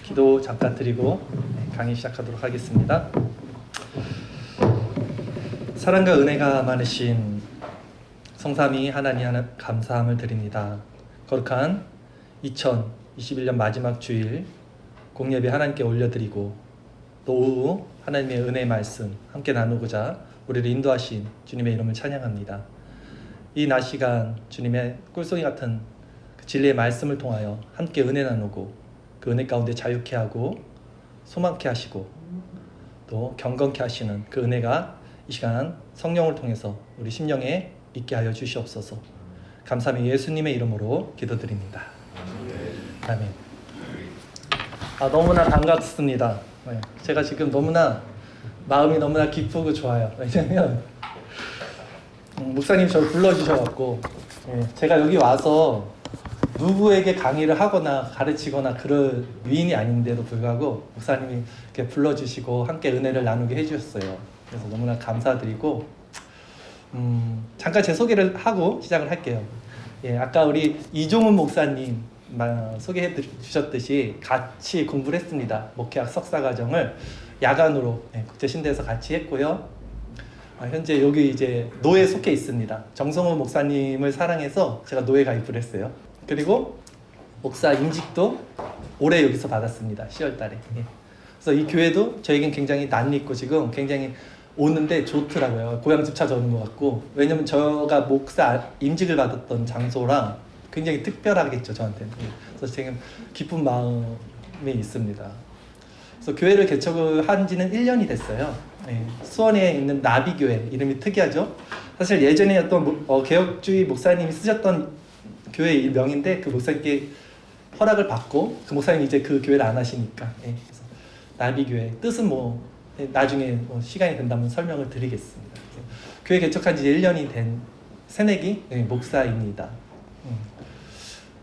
기도 잠깐 드리고 강의 시작하도록 하겠습니다. 사랑과 은혜가 많으신 성삼위 하나님 감사함을 드립니다. 거룩한 2021년 마지막 주일 공예배 하나님께 올려드리고 또 오후 하나님의 은혜의 말씀 함께 나누고자 우리를 인도하신 주님의 이름을 찬양합니다. 이 낮 시간 주님의 꿀송이 같은 그 진리의 말씀을 통하여 함께 은혜 나누고 그 은혜 가운데 자유케 하고 소망케 하시고 또 경건케 하시는 그 은혜가 이 시간 성령을 통해서 우리 심령에 있게 하여 주시옵소서. 감사함이 예수님의 이름으로 기도드립니다. 아멘. 너무나 반갑습니다. 제가 지금 마음이 너무나 기쁘고 좋아요. 왜냐면 목사님 저를 불러주셔갖고 제가 여기 와서 누구에게 강의를 하거나 가르치거나 그럴 위인이 아닌데도 불구하고 목사님이 이렇게 불러주시고 함께 은혜를 나누게 해주셨어요. 그래서 너무나 감사드리고 잠깐 제 소개를 하고 시작을 할게요. 아까 우리 이종훈 목사님 소개해 주셨듯이 같이 공부를 했습니다. 목회학 석사과정을 야간으로 국제신대에서 같이 했고요. 현재 여기 이제 노예에 속해 있습니다. 정성호 목사님을 사랑해서 제가 노예 가입을 했어요. 그리고 목사 임직도 올해 여기서 받았습니다. 10월 달에. 그래서 이 교회도 저에겐 굉장히 낯익고 지금 굉장히 오는데 좋더라고요. 고향 집 찾아오는 것 같고. 왜냐면 제가 목사 임직을 받았던 장소랑 굉장히 특별하겠죠, 저한테는. 그래서 지금 기쁜 마음이 있습니다. 그래서 교회를 개척을 한 지는 1년이 됐어요. 수원에 있는 나비교회, 이름이 특이하죠? 사실 예전에 어떤 개혁주의 목사님이 쓰셨던 교회 명인데 그 목사님께 허락을 받고 그 목사님이 이제 그 교회를 안 하시니까 그래서 나비교회 뜻은 나중에 시간이 된다면 설명을 드리겠습니다. 교회 개척한 지 1년이 된 새내기 목사입니다.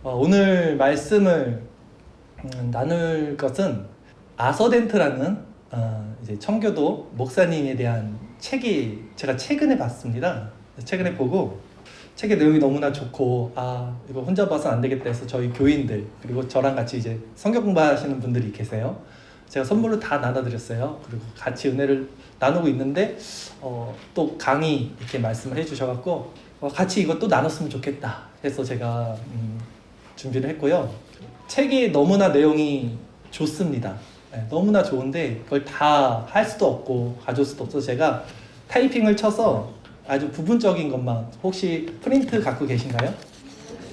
오늘 말씀을 나눌 것은 아서덴트라는 이제 청교도 목사님에 대한 책이 제가 최근에 봤습니다. 최근에 보고 책의 내용이 너무나 좋고 이거 혼자 봐서 안 되겠다 해서 저희 교인들 그리고 저랑 같이 이제 성경 공부하시는 분들이 계세요. 제가 선물로 다 나눠드렸어요. 그리고 같이 은혜를 나누고 있는데 또 강의 이렇게 말씀을 해주셔갖고 같이 이것도 나눴으면 좋겠다 해서 제가 준비를 했고요. 책이 너무나 내용이 좋습니다. 너무나 좋은데 그걸 다 할 수도 없고 가져올 수도 없어서 제가 타이핑을 쳐서 아주 부분적인 것만, 혹시 프린트 갖고 계신가요?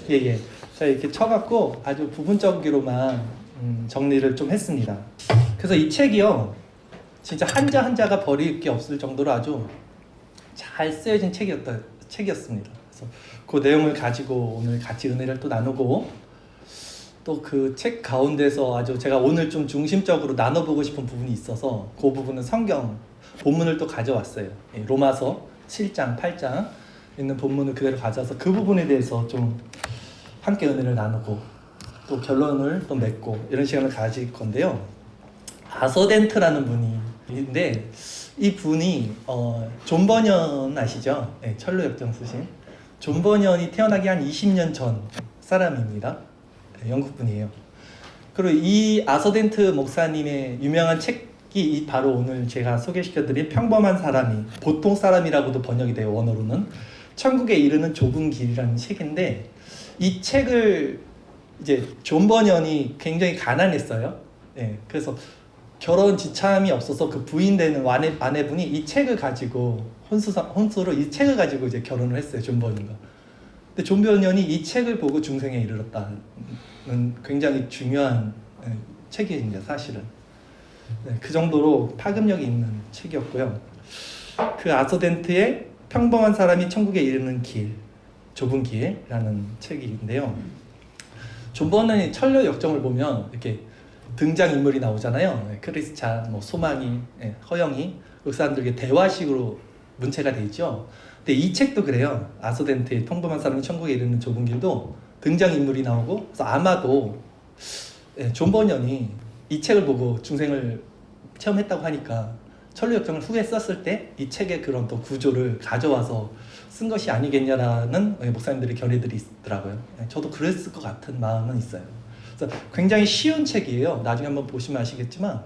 예. 제가 이렇게 쳐갖고 아주 부분적으로만 정리를 좀 했습니다. 그래서 이 책이요, 진짜 한자 한자가 버릴 게 없을 정도로 아주 잘 쓰여진 책이었습니다. 그래서 그 내용을 가지고 오늘 같이 은혜를 또 나누고, 또 그 책 가운데서 아주 제가 오늘 좀 중심적으로 나눠보고 싶은 부분이 있어서 그 부분은 성경 본문을 또 가져왔어요. 로마서 7장, 8장 있는 본문을 그대로 가져와서 그 부분에 대해서 좀 함께 은혜를 나누고 또 결론을 또 맺고 이런 시간을 가질 건데요. 아서덴트라는 분이 있는데 이 분이 존 버년 아시죠? 철로 역정 쓰신 존 버년이 태어나기 한 20년 전 사람입니다. 영국 분이에요. 그리고 이 아서덴트 목사님의 유명한 책이 바로 오늘 제가 소개시켜드린 평범한 사람이 보통 사람이라고도 번역이 돼요. 원어로는 천국에 이르는 좁은 길이라는 책인데, 이 책을 이제 존 버년이 굉장히 가난했어요. 그래서 결혼 지참이 없어서 그 부인 되는 아내분이 이 책을 가지고 혼수로 이 책을 가지고 이제 결혼을 했어요. 존 버년과. 근데 존 버년이 이 책을 보고 중생에 이르렀다는 굉장히 중요한 책입니다. 사실은. 그 정도로 파급력이 있는 책이었고요. 그 아서덴트의 평범한 사람이 천국에 이르는 길, 좁은 길이라는 책인데요. 존 버넌의 철로 역정을 보면 이렇게 등장인물이 나오잖아요. 크리스찬, 소망이, 허영이, 그 사람들에게 대화식으로 문체가 되어 있죠. 근데 이 책도 그래요. 아서덴트의 평범한 사람이 천국에 이르는 좁은 길도 등장인물이 나오고, 그래서 아마도 존 버넌이 이 책을 보고 중생을 체험했다고 하니까 철로 역정을 후에 썼을 때 이 책의 그런 또 구조를 가져와서 쓴 것이 아니겠냐라는 목사님들의 견해들이 있더라고요. 저도 그랬을 것 같은 마음은 있어요. 그래서 굉장히 쉬운 책이에요. 나중에 한번 보시면 아시겠지만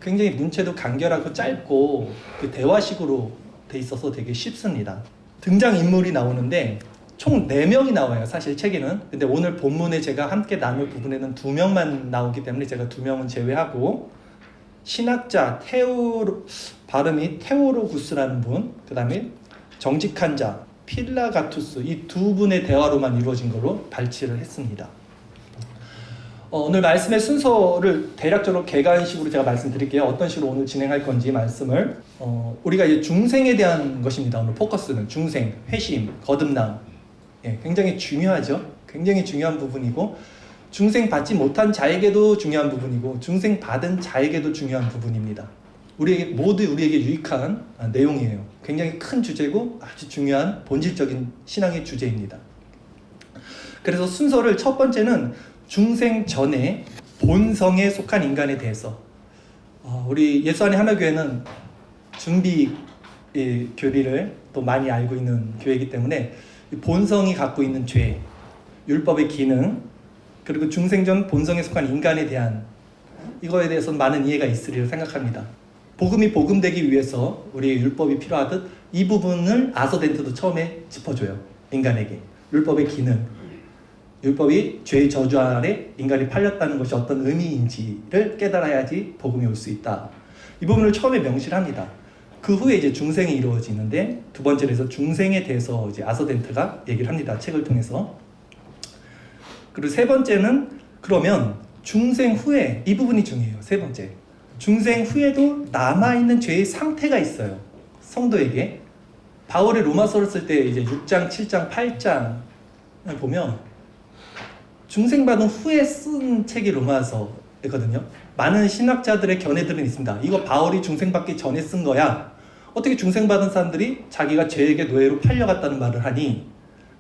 굉장히 문체도 간결하고 짧고 그 대화식으로 돼 있어서 되게 쉽습니다. 등장인물이 나오는데 총 4명이 나와요. 사실 책에는. 근데 오늘 본문에 제가 함께 나눌 부분에는 2명만 나오기 때문에 제가 2명은 제외하고 신학자 발음이 테오로구스라는 분, 그 다음에 정직한 자 필라가투스, 이 2분의 대화로만 이루어진 걸로 발췌를 했습니다. 오늘 말씀의 순서를 대략적으로 개간식으로 제가 말씀드릴게요. 어떤 식으로 오늘 진행할 건지 말씀을. 우리가 이제 중생에 대한 것입니다. 오늘 포커스는 중생, 회심, 거듭남. 예, 굉장히 중요하죠. 굉장히 중요한 부분이고 중생 받지 못한 자에게도 중요한 부분이고 중생 받은 자에게도 중요한 부분입니다. 모두 우리에게 유익한 내용이에요. 굉장히 큰 주제고 아주 중요한 본질적인 신앙의 주제입니다. 그래서 순서를 첫 번째는 중생 전에 본성에 속한 인간에 대해서, 우리 예수 안의 하나교회는 준비 교리를 또 많이 알고 있는 교회이기 때문에 본성이 갖고 있는 죄, 율법의 기능, 그리고 중생 전 본성에 속한 인간에 대한 이거에 대해서 많은 이해가 있으리라 생각합니다. 복음이 복음되기 위해서 우리의 율법이 필요하듯 이 부분을 아서덴트도 처음에 짚어줘요. 인간에게 율법의 기능, 율법이 죄의 저주 아래 인간이 팔렸다는 것이 어떤 의미인지를 깨달아야지 복음이 올 수 있다. 이 부분을 처음에 명시를 합니다. 그 후에 이제 중생이 이루어지는데 두 번째로 해서 중생에 대해서 이제 아서덴트가 얘기를 합니다. 책을 통해서. 그리고 세 번째는 그러면 중생 후에 이 부분이 중요해요. 세 번째. 중생 후에도 남아있는 죄의 상태가 있어요. 성도에게. 바울이 로마서를 쓸 때 이제 6장, 7장, 8장을 보면 중생받은 후에 쓴 책이 로마서거든요. 많은 신학자들의 견해들은 있습니다. 이거 바울이 중생받기 전에 쓴 거야. 어떻게 중생받은 사람들이 자기가 죄에게 노예로 팔려갔다는 말을 하니?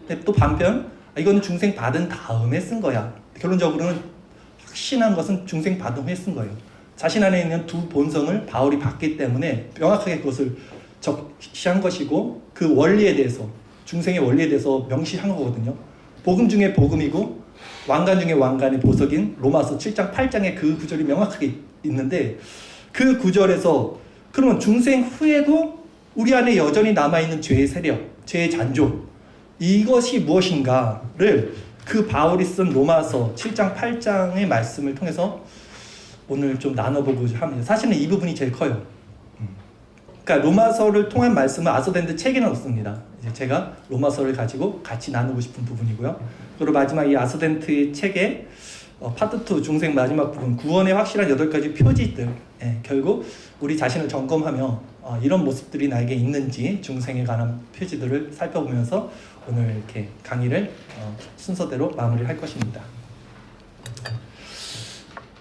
근데 또 반편, 이거는 중생받은 다음에 쓴 거야. 결론적으로는 확신한 것은 중생받은 후에 쓴 거예요. 자신 안에 있는 두 본성을 바울이 봤기 때문에 명확하게 그것을 적시한 것이고 그 원리에 대해서, 중생의 원리에 대해서 명시한 거거든요. 복음 중에 복음이고 왕관 중에 왕관의 보석인 로마서 7장 8장에 그 구절이 명확하게 있는데 그 구절에서 그러면 중생 후에도 우리 안에 여전히 남아있는 죄의 세력, 죄의 잔조, 이것이 무엇인가를 그 바울이 쓴 로마서 7장 8장의 말씀을 통해서 오늘 좀 나눠보고자 합니다. 사실은 이 부분이 제일 커요. 그러니까 로마서를 통한 말씀은 아서덴트 책에는 없습니다. 이제 제가 로마서를 가지고 같이 나누고 싶은 부분이고요. 그리고 마지막 이 아서덴트의 책의 파트 2 중생 마지막 부분, 구원의 확실한 8가지 표지들, 결국 우리 자신을 점검하며 이런 모습들이 나에게 있는지 중생에 관한 표지들을 살펴보면서 오늘 이렇게 강의를 순서대로 마무리할 것입니다.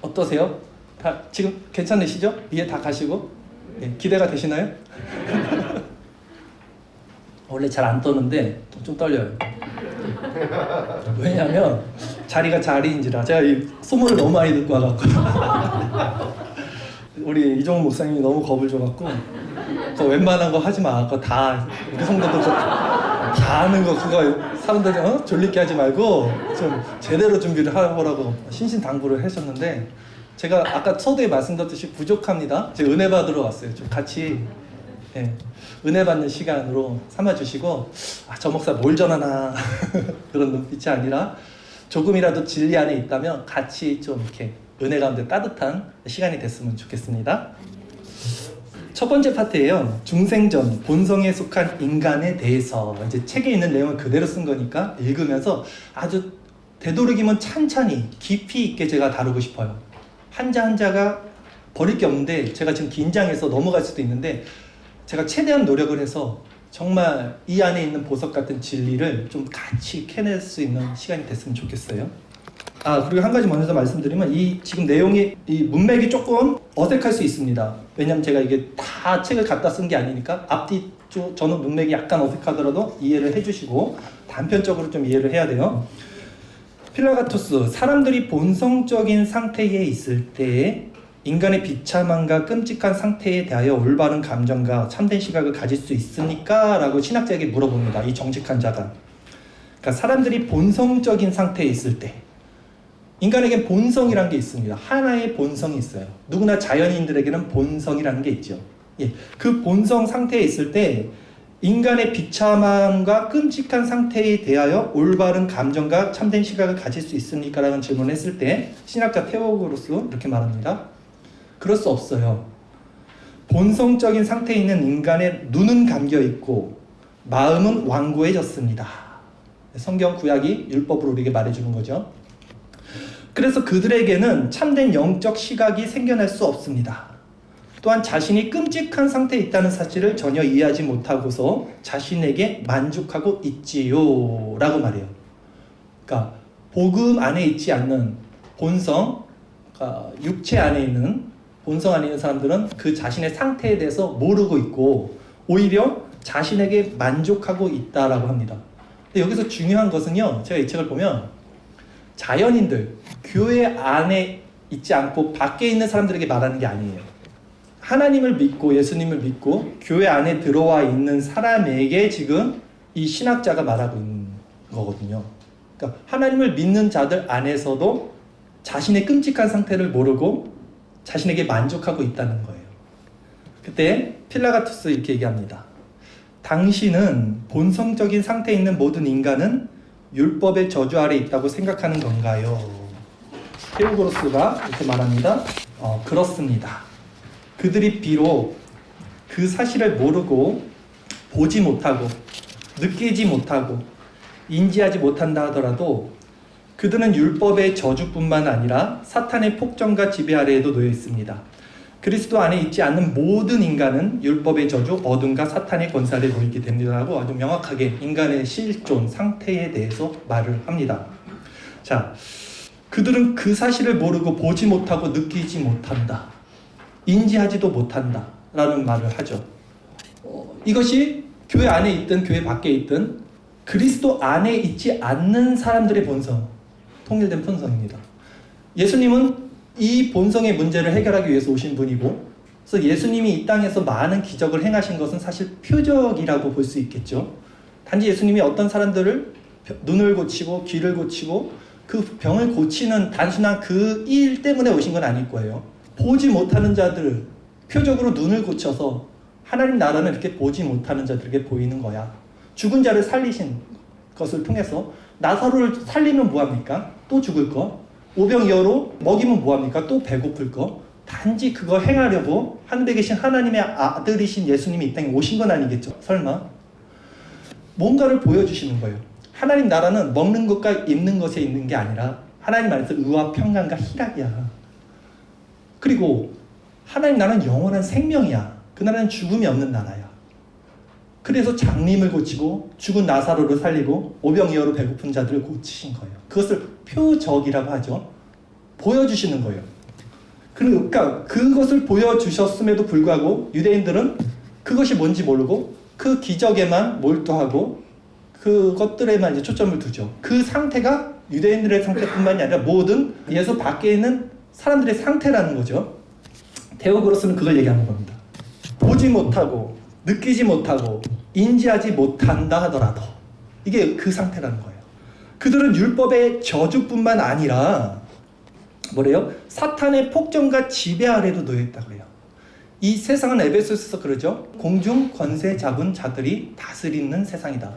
어떠세요? 다 지금 괜찮으시죠? 이해 다 가시고? 기대가 되시나요? 원래 잘 안 떠는데 좀 떨려요. 왜냐하면 자리가 자리인지라 제가 이 소문을 너무 많이 듣고 와갖고 우리 이종훈 목사님이 너무 겁을 줘갖고 그거 웬만한 거 하지 마. 그거 다 우리 성도들 다 아는 거 그거 사람들 졸리게 하지 말고 좀 제대로 준비를 하라고 신신당부를 하셨는데 제가 아까 서두에 말씀드렸듯이 부족합니다. 제가 은혜 받으러 왔어요. 좀 같이 은혜 받는 시간으로 삼아주시고 저 목사 뭘 전하나 그런 눈빛이 아니라 조금이라도 진리 안에 있다면 같이 좀 이렇게 은혜 가운데 따뜻한 시간이 됐으면 좋겠습니다. 첫 번째 파트예요. 중생전 본성에 속한 인간에 대해서 이제 책에 있는 내용을 그대로 쓴 거니까 읽으면서 아주 되도록이면 찬찬히 깊이 있게 제가 다루고 싶어요. 한자 한자가 버릴 게 없는데 제가 지금 긴장해서 넘어갈 수도 있는데 제가 최대한 노력을 해서 정말 이 안에 있는 보석 같은 진리를 좀 같이 캐낼 수 있는 시간이 됐으면 좋겠어요. 그리고 한 가지 먼저 말씀드리면 이 지금 내용이 이 문맥이 조금 어색할 수 있습니다. 왜냐면 제가 이게 다 책을 갖다 쓴 게 아니니까 앞뒤 저는 문맥이 약간 어색하더라도 이해를 해주시고 단편적으로 좀 이해를 해야 돼요. 필라가토스, 사람들이 본성적인 상태에 있을 때 인간의 비참함과 끔찍한 상태에 대하여 올바른 감정과 참된 시각을 가질 수 있습니까? 라고 신학자에게 물어봅니다. 이 정직한 자가. 그러니까 사람들이 본성적인 상태에 있을 때 인간에겐 본성이라는 게 있습니다. 하나의 본성이 있어요. 누구나 자연인들에게는 본성이라는 게 있죠. 예, 그 본성 상태에 있을 때 인간의 비참함과 끔찍한 상태에 대하여 올바른 감정과 참된 시각을 가질 수 있습니까? 라는 질문을 했을 때 신학자 테오고로스 이렇게 말합니다. 그럴 수 없어요. 본성적인 상태에 있는 인간의 눈은 감겨있고 마음은 완고해졌습니다. 성경 구약이 율법으로 우리에게 말해주는 거죠. 그래서 그들에게는 참된 영적 시각이 생겨날 수 없습니다. 또한 자신이 끔찍한 상태에 있다는 사실을 전혀 이해하지 못하고서 자신에게 만족하고 있지요 라고 말해요. 그러니까 복음 안에 있지 않는 본성, 그러니까 육체 안에 있는 본성 안에 있는 사람들은 그 자신의 상태에 대해서 모르고 있고 오히려 자신에게 만족하고 있다라고 합니다. 근데 여기서 중요한 것은요, 제가 이 책을 보면 자연인들, 교회 안에 있지 않고 밖에 있는 사람들에게 말하는 게 아니에요. 하나님을 믿고 예수님을 믿고 교회 안에 들어와 있는 사람에게 지금 이 신학자가 말하고 있는 거거든요. 그러니까 하나님을 믿는 자들 안에서도 자신의 끔찍한 상태를 모르고 자신에게 만족하고 있다는 거예요. 그때 필라가투스 이렇게 얘기합니다. 당신은 본성적인 상태에 있는 모든 인간은 율법의 저주 아래 있다고 생각하는 건가요? 테오고로스가 이렇게 말합니다. 그렇습니다. 그들이 비록 그 사실을 모르고 보지 못하고 느끼지 못하고 인지하지 못한다 하더라도 그들은 율법의 저주뿐만 아니라 사탄의 폭정과 지배 아래에도 놓여 있습니다. 그리스도 안에 있지 않는 모든 인간은 율법의 저주, 어둠과 사탄의 권세 아래 놓이게 됩니다라고 아주 명확하게 인간의 실존 상태에 대해서 말을 합니다. 자, 그들은 그 사실을 모르고 보지 못하고 느끼지 못한다. 인지하지도 못한다 라는 말을 하죠. 이것이 교회 안에 있든 교회 밖에 있든 그리스도 안에 있지 않는 사람들의 본성, 통일된 본성입니다. 예수님은 이 본성의 문제를 해결하기 위해서 오신 분이고, 그래서 예수님이 이 땅에서 많은 기적을 행하신 것은 사실 표적이라고 볼 수 있겠죠. 단지 예수님이 어떤 사람들을 눈을 고치고 귀를 고치고 그 병을 고치는 단순한 그 일 때문에 오신 건 아닐 거예요. 보지 못하는 자들, 표적으로 눈을 고쳐서 하나님 나라는 이렇게 보지 못하는 자들에게 보이는 거야. 죽은 자를 살리신 것을 통해서 나사로를 살리면 뭐합니까? 또 죽을 거. 오병이어로 먹이면 뭐합니까? 또 배고플 거. 단지 그거 행하려고 하늘에 계신 하나님의 아들이신 예수님이 이 땅에 오신 건 아니겠죠? 설마? 뭔가를 보여주시는 거예요. 하나님 나라는 먹는 것과 입는 것에 있는 게 아니라 하나님 안에서 의와 평강과 희락이야. 그리고 하나님 나라는 영원한 생명이야. 그 나라는 죽음이 없는 나라야. 그래서 장님을 고치고 죽은 나사로를 살리고 오병이어로 배고픈 자들을 고치신 거예요. 그것을 표적이라고 하죠. 보여주시는 거예요. 그러니까 그것을 보여주셨음에도 불구하고 유대인들은 그것이 뭔지 모르고 그 기적에만 몰두하고 그것들에만 이제 초점을 두죠. 그 상태가 유대인들의 상태뿐만이 아니라 모든 예수 밖에 있는 사람들의 상태라는 거죠. 테오고로스는 그걸 얘기하는 겁니다. 보지 못하고 느끼지 못하고 인지하지 못한다 하더라도 이게 그 상태라는 거예요. 그들은 율법의 저주뿐만 아니라 뭐래요? 사탄의 폭정과 지배 아래도 놓여있다고 해요. 이 세상은 에베소서에서 그러죠. 공중 권세 잡은 자들이 다스리는 세상이다.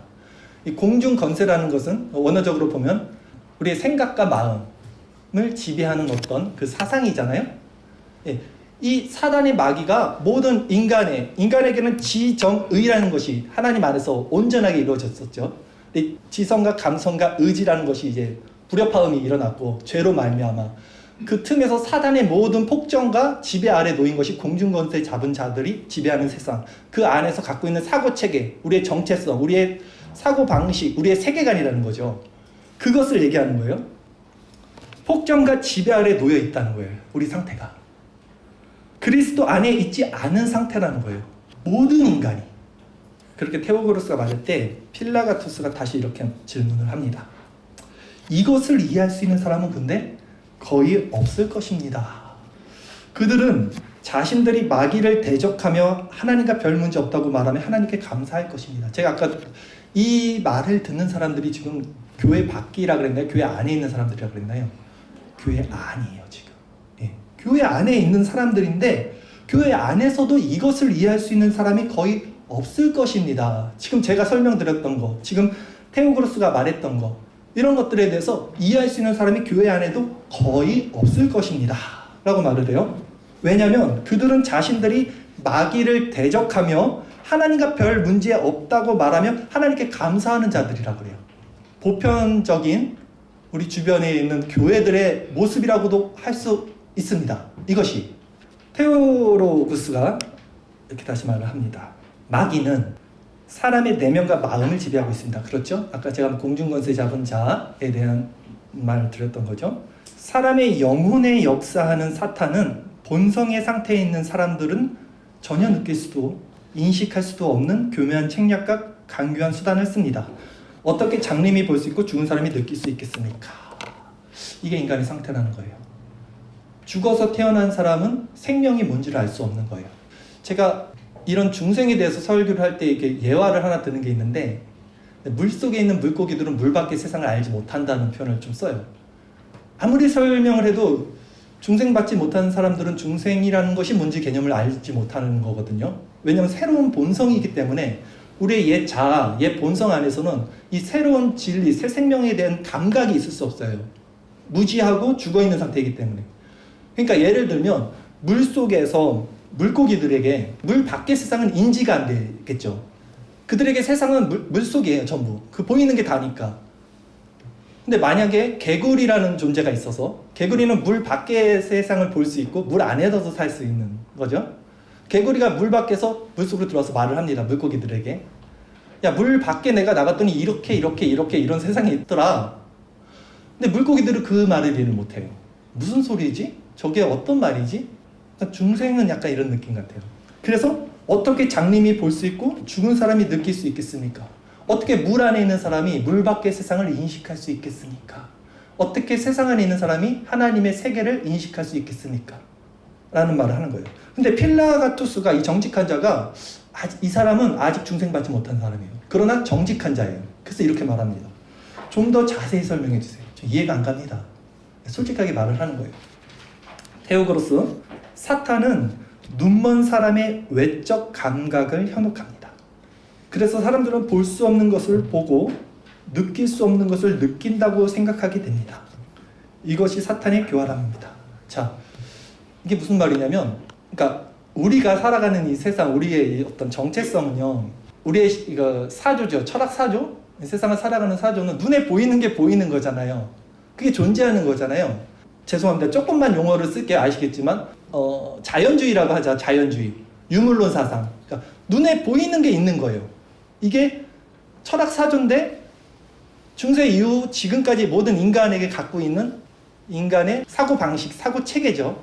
이 공중 권세라는 것은 원어적으로 보면 우리의 생각과 마음을 지배하는 어떤 그 사상이잖아요. 예. 이 사단의 마귀가 모든 인간에게는 지정의라는 것이 하나님 안에서 온전하게 이루어졌었죠. 근데 지성과 감성과 의지라는 것이 이제 불협화음이 일어났고 죄로 말미암아 그 틈에서 사단의 모든 폭정과 지배 아래 놓인 것이 공중권세 잡은 자들이 지배하는 세상, 그 안에서 갖고 있는 사고체계, 우리의 정체성, 우리의 사고방식, 우리의 세계관이라는 거죠. 그것을 얘기하는 거예요. 폭정과 지배 아래 놓여 있다는 거예요. 우리 상태가. 그리스도 안에 있지 않은 상태라는 거예요. 모든 인간이. 그렇게 테오고로스가 말할 때 필라가투스가 다시 이렇게 질문을 합니다. 이것을 이해할 수 있는 사람은 근데 거의 없을 것입니다. 그들은 자신들이 마귀를 대적하며 하나님과 별 문제 없다고 말하며 하나님께 감사할 것입니다. 제가 아까 이 말을 듣는 사람들이 지금 교회 밖이라 그랬나요? 교회 안에 있는 사람들이라 그랬나요? 교회 안이에요 지금. 예. 교회 안에 있는 사람들인데 교회 안에서도 이것을 이해할 수 있는 사람이 거의 없을 것입니다. 지금 제가 설명드렸던 거, 지금 테오그로스가 말했던 거, 이런 것들에 대해서 이해할 수 있는 사람이 교회 안에도 거의 없을 것입니다 라고 말을 해요. 왜냐하면 그들은 자신들이 마귀를 대적하며 하나님과 별 문제 없다고 말하며 하나님께 감사하는 자들이라고 그래요. 보편적인 우리 주변에 있는 교회들의 모습이라고도 할 수 있습니다. 이것이 테오로구스가 이렇게 다시 말을 합니다. 마귀는 사람의 내면과 마음을 지배하고 있습니다. 그렇죠? 아까 제가 공중권세 잡은 자에 대한 말을 드렸던 거죠. 사람의 영혼에 역사하는 사탄은 본성의 상태에 있는 사람들은 전혀 느낄 수도 인식할 수도 없는 교묘한 책략과 강교한 수단을 씁니다. 어떻게 장님이 볼 수 있고 죽은 사람이 느낄 수 있겠습니까? 이게 인간의 상태라는 거예요. 죽어서 태어난 사람은 생명이 뭔지를 알 수 없는 거예요. 제가 이런 중생에 대해서 설교를 할 때 이렇게 예화를 하나 드는 게 있는데, 물속에 있는 물고기들은 물 밖의 세상을 알지 못한다는 표현을 좀 써요. 아무리 설명을 해도 중생받지 못하는 사람들은 중생이라는 것이 뭔지 개념을 알지 못하는 거거든요. 왜냐하면 새로운 본성이기 때문에 우리의 옛 자아, 옛 본성 안에서는 이 새로운 진리, 새 생명에 대한 감각이 있을 수 없어요. 무지하고 죽어있는 상태이기 때문에. 그러니까 예를 들면 물속에서 물고기들에게 물 밖의 세상은 인지가 안 되겠죠. 그들에게 세상은 물속이에요, 전부. 그 보이는 게 다니까. 근데 만약에 개구리라는 존재가 있어서, 개구리는 물 밖의 세상을 볼 수 있고 물 안에서도 살 수 있는 거죠. 개구리가 물 밖에서 물속으로 들어와서 말을 합니다, 물고기들에게. 야, 물 밖에 내가 나갔더니 이렇게 이런 세상이 있더라. 근데 물고기들은 그 말을 이해를 못해요. 무슨 소리지? 저게 어떤 말이지? 중생은 약간 이런 느낌 같아요. 그래서 어떻게 장님이 볼 수 있고 죽은 사람이 느낄 수 있겠습니까? 어떻게 물 안에 있는 사람이 물 밖의 세상을 인식할 수 있겠습니까? 어떻게 세상 안에 있는 사람이 하나님의 세계를 인식할 수 있겠습니까? 라는 말을 하는 거예요. 근데 필라가투스가, 이 정직한 자가, 이 사람은 아직 중생받지 못한 사람이에요. 그러나 정직한 자예요. 그래서 이렇게 말합니다. 좀 더 자세히 설명해 주세요. 저 이해가 안 갑니다. 솔직하게 말을 하는 거예요. 테오그로스, 사탄은 눈먼 사람의 외적 감각을 현혹합니다. 그래서 사람들은 볼 수 없는 것을 보고 느낄 수 없는 것을 느낀다고 생각하게 됩니다. 이것이 사탄의 교활함입니다. 자, 이게 무슨 말이냐면, 그러니까 우리가 살아가는 이 세상, 우리의 어떤 정체성은요, 우리의 이거 사조죠, 철학 사조, 세상을 살아가는 사조는 눈에 보이는 게 보이는 거잖아요. 그게 존재하는 거잖아요. 죄송합니다. 조금만 용어를 쓸게 아시겠지만, 자연주의라고 하자. 자연주의, 유물론 사상. 그러니까 눈에 보이는 게 있는 거예요. 이게 철학 사조인데 중세 이후 지금까지 모든 인간에게 갖고 있는 인간의 사고 방식, 사고 체계죠.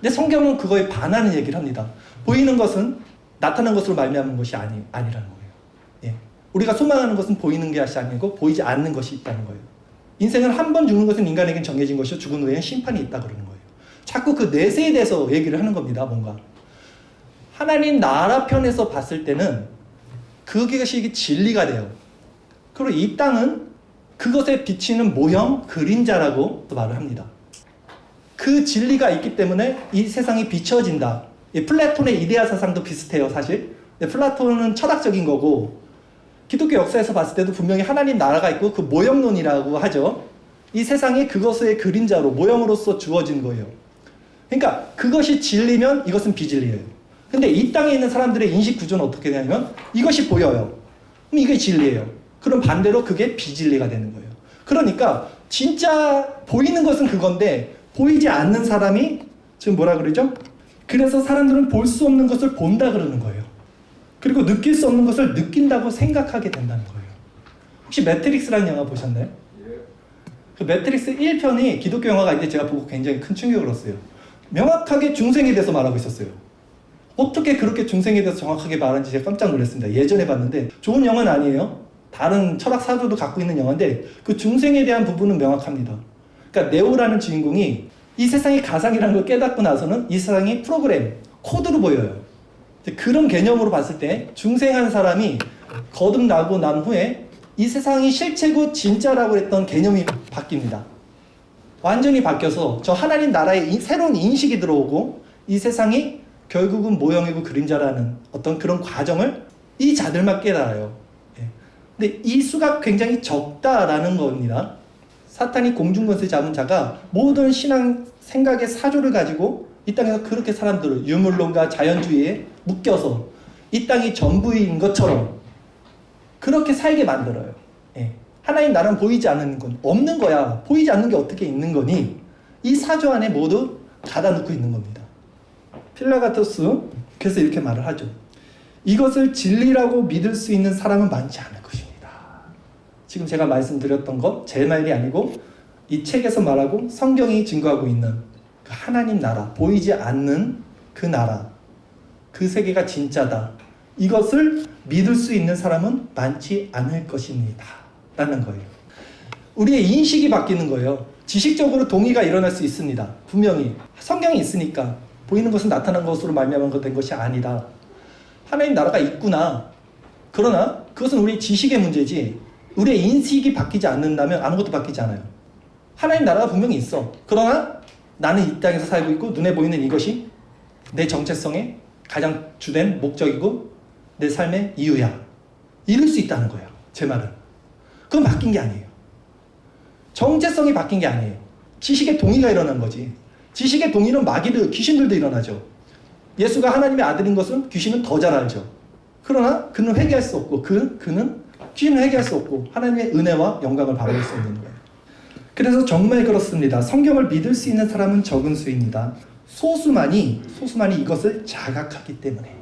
근데 성경은 그거에 반하는 얘기를 합니다. 보이는 것은 나타난 것으로 말미암은 것이 아니라는 거예요. 예. 우리가 소망하는 것은 보이는 것이 아니고 보이지 않는 것이 있다는 거예요. 인생은 한 번 죽는 것은 인간에겐 정해진 것이고 죽은 후에는 심판이 있다 그러는 거예요. 자꾸 그 내세에 대해서 얘기를 하는 겁니다. 뭔가 하나님 나라 편에서 봤을 때는 그것이 진리가 돼요. 그리고 이 땅은 그것에 비치는 모형, 그림자라고 말을 합니다. 그 진리가 있기 때문에 이 세상이 비춰진다. 플라톤의 이데아 사상도 비슷해요, 사실. 플라톤은 철학적인 거고, 기독교 역사에서 봤을 때도 분명히 하나님 나라가 있고 그 모형론이라고 하죠. 이 세상이 그것의 그림자로, 모형으로서 주어진 거예요. 그러니까 그것이 진리면 이것은 비진리예요. 근데 이 땅에 있는 사람들의 인식 구조는 어떻게 되냐면 이것이 보여요. 그럼 이게 진리예요. 그럼 반대로 그게 비진리가 되는 거예요. 그러니까 진짜 보이는 것은 그건데 보이지 않는 사람이 지금 뭐라 그러죠? 그래서 사람들은 볼 수 없는 것을 본다 그러는 거예요. 그리고 느낄 수 없는 것을 느낀다고 생각하게 된다는 거예요. 혹시 매트릭스라는 영화 보셨나요? 그 매트릭스 1편이 기독교 영화가 이때 제가 보고 굉장히 큰 충격을 얻었어요. 명확하게 중생에 대해서 말하고 있었어요. 어떻게 그렇게 중생에 대해서 정확하게 말하는지 제가 깜짝 놀랐습니다. 예전에 봤는데 좋은 영화는 아니에요. 다른 철학 사조도 갖고 있는 영화인데 그 중생에 대한 부분은 명확합니다. 그러니까 네오라는 주인공이 이 세상이 가상이라는 걸 깨닫고 나서는 이 세상이 프로그램, 코드로 보여요. 그런 개념으로 봤을 때 중생한 사람이 거듭나고 난 후에 이 세상이 실체고 진짜라고 했던 개념이 바뀝니다. 완전히 바뀌어서 저 하나님 나라의 새로운 인식이 들어오고 이 세상이 결국은 모형이고 그림자라는 어떤 그런 과정을 이 자들만 깨달아요. 예. 근데 이 수가 굉장히 적다라는 겁니다. 사탄이 공중권세 잡은 자가 모든 신앙 생각의 사조를 가지고 이 땅에서 그렇게 사람들을 유물론과 자연주의에 묶여서 이 땅이 전부인 것처럼 그렇게 살게 만들어요. 예. 하나님 나라는 보이지 않는 건 없는 거야. 보이지 않는 게 어떻게 있는 거니? 이 사조 안에 모두 가다놓고 있는 겁니다. 필라가토스 그래서 이렇게 말을 하죠. 이것을 진리라고 믿을 수 있는 사람은 많지 않을 것입니다. 지금 제가 말씀드렸던 것 제 말이 아니고 이 책에서 말하고 성경이 증거하고 있는 그 하나님 나라, 보이지 않는 그 나라, 그 세계가 진짜다. 이것을 믿을 수 있는 사람은 많지 않을 것입니다. 라는 거예요. 우리의 인식이 바뀌는 거예요. 지식적으로 동의가 일어날 수 있습니다. 분명히 성경이 있으니까 보이는 것은 나타난 것으로 말미암아 된 것이 아니라 하나님 나라가 있구나. 그러나 그것은 우리의 지식의 문제지 우리의 인식이 바뀌지 않는다면 아무것도 바뀌지 않아요. 하나님 나라가 분명히 있어. 그러나 나는 이 땅에서 살고 있고 눈에 보이는 이것이 내 정체성의 가장 주된 목적이고 내 삶의 이유야. 이럴 수 있다는 거예요. 제 말은. 그건 바뀐 게 아니에요. 정체성이 바뀐 게 아니에요. 지식의 동의가 일어난 거지. 지식의 동의는 마귀들, 귀신들도 일어나죠. 예수가 하나님의 아들인 것은 귀신은 더 잘 알죠. 그러나 그는 회개할 수 없고 그는 귀신을 회개할 수 없고 하나님의 은혜와 영광을 바라볼 수 있는 거예요. 그래서 정말 그렇습니다. 성경을 믿을 수 있는 사람은 적은 수입니다. 소수만이 이것을 자각하기 때문에.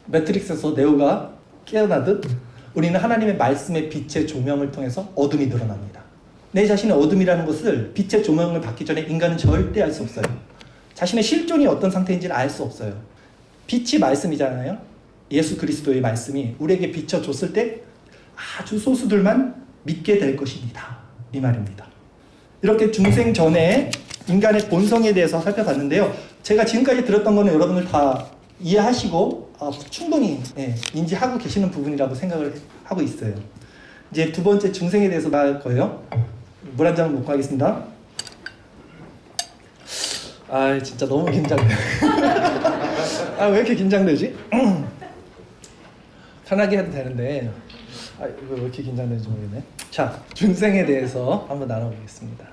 매트릭스에서 네오가 깨어나듯 우리는 하나님의 말씀의 빛의 조명을 통해서 어둠이 드러납니다. 내 자신의 어둠이라는 것을 빛의 조명을 받기 전에 인간은 절대 알 수 없어요. 자신의 실존이 어떤 상태인지를 알 수 없어요. 빛이 말씀이잖아요. 예수 그리스도의 말씀이 우리에게 비춰줬을 때 아주 소수들만 믿게 될 것입니다. 이 말입니다. 이렇게 중생 전에 인간의 본성에 대해서 살펴봤는데요. 제가 지금까지 들었던 거는 여러분들 다 이해하시고 충분히 인지하고 계시는 부분이라고 생각을 하고 있어요. 이제 두 번째 중생에 대해서 말할 거예요. 물 한 잔 먹고 하겠습니다. 진짜 너무 긴장돼. 왜 이렇게 긴장되지? 편하게 해도 되는데 이거 왜 이렇게 긴장되는지 모르겠네. 자, 중생에 대해서 한번 나눠보겠습니다.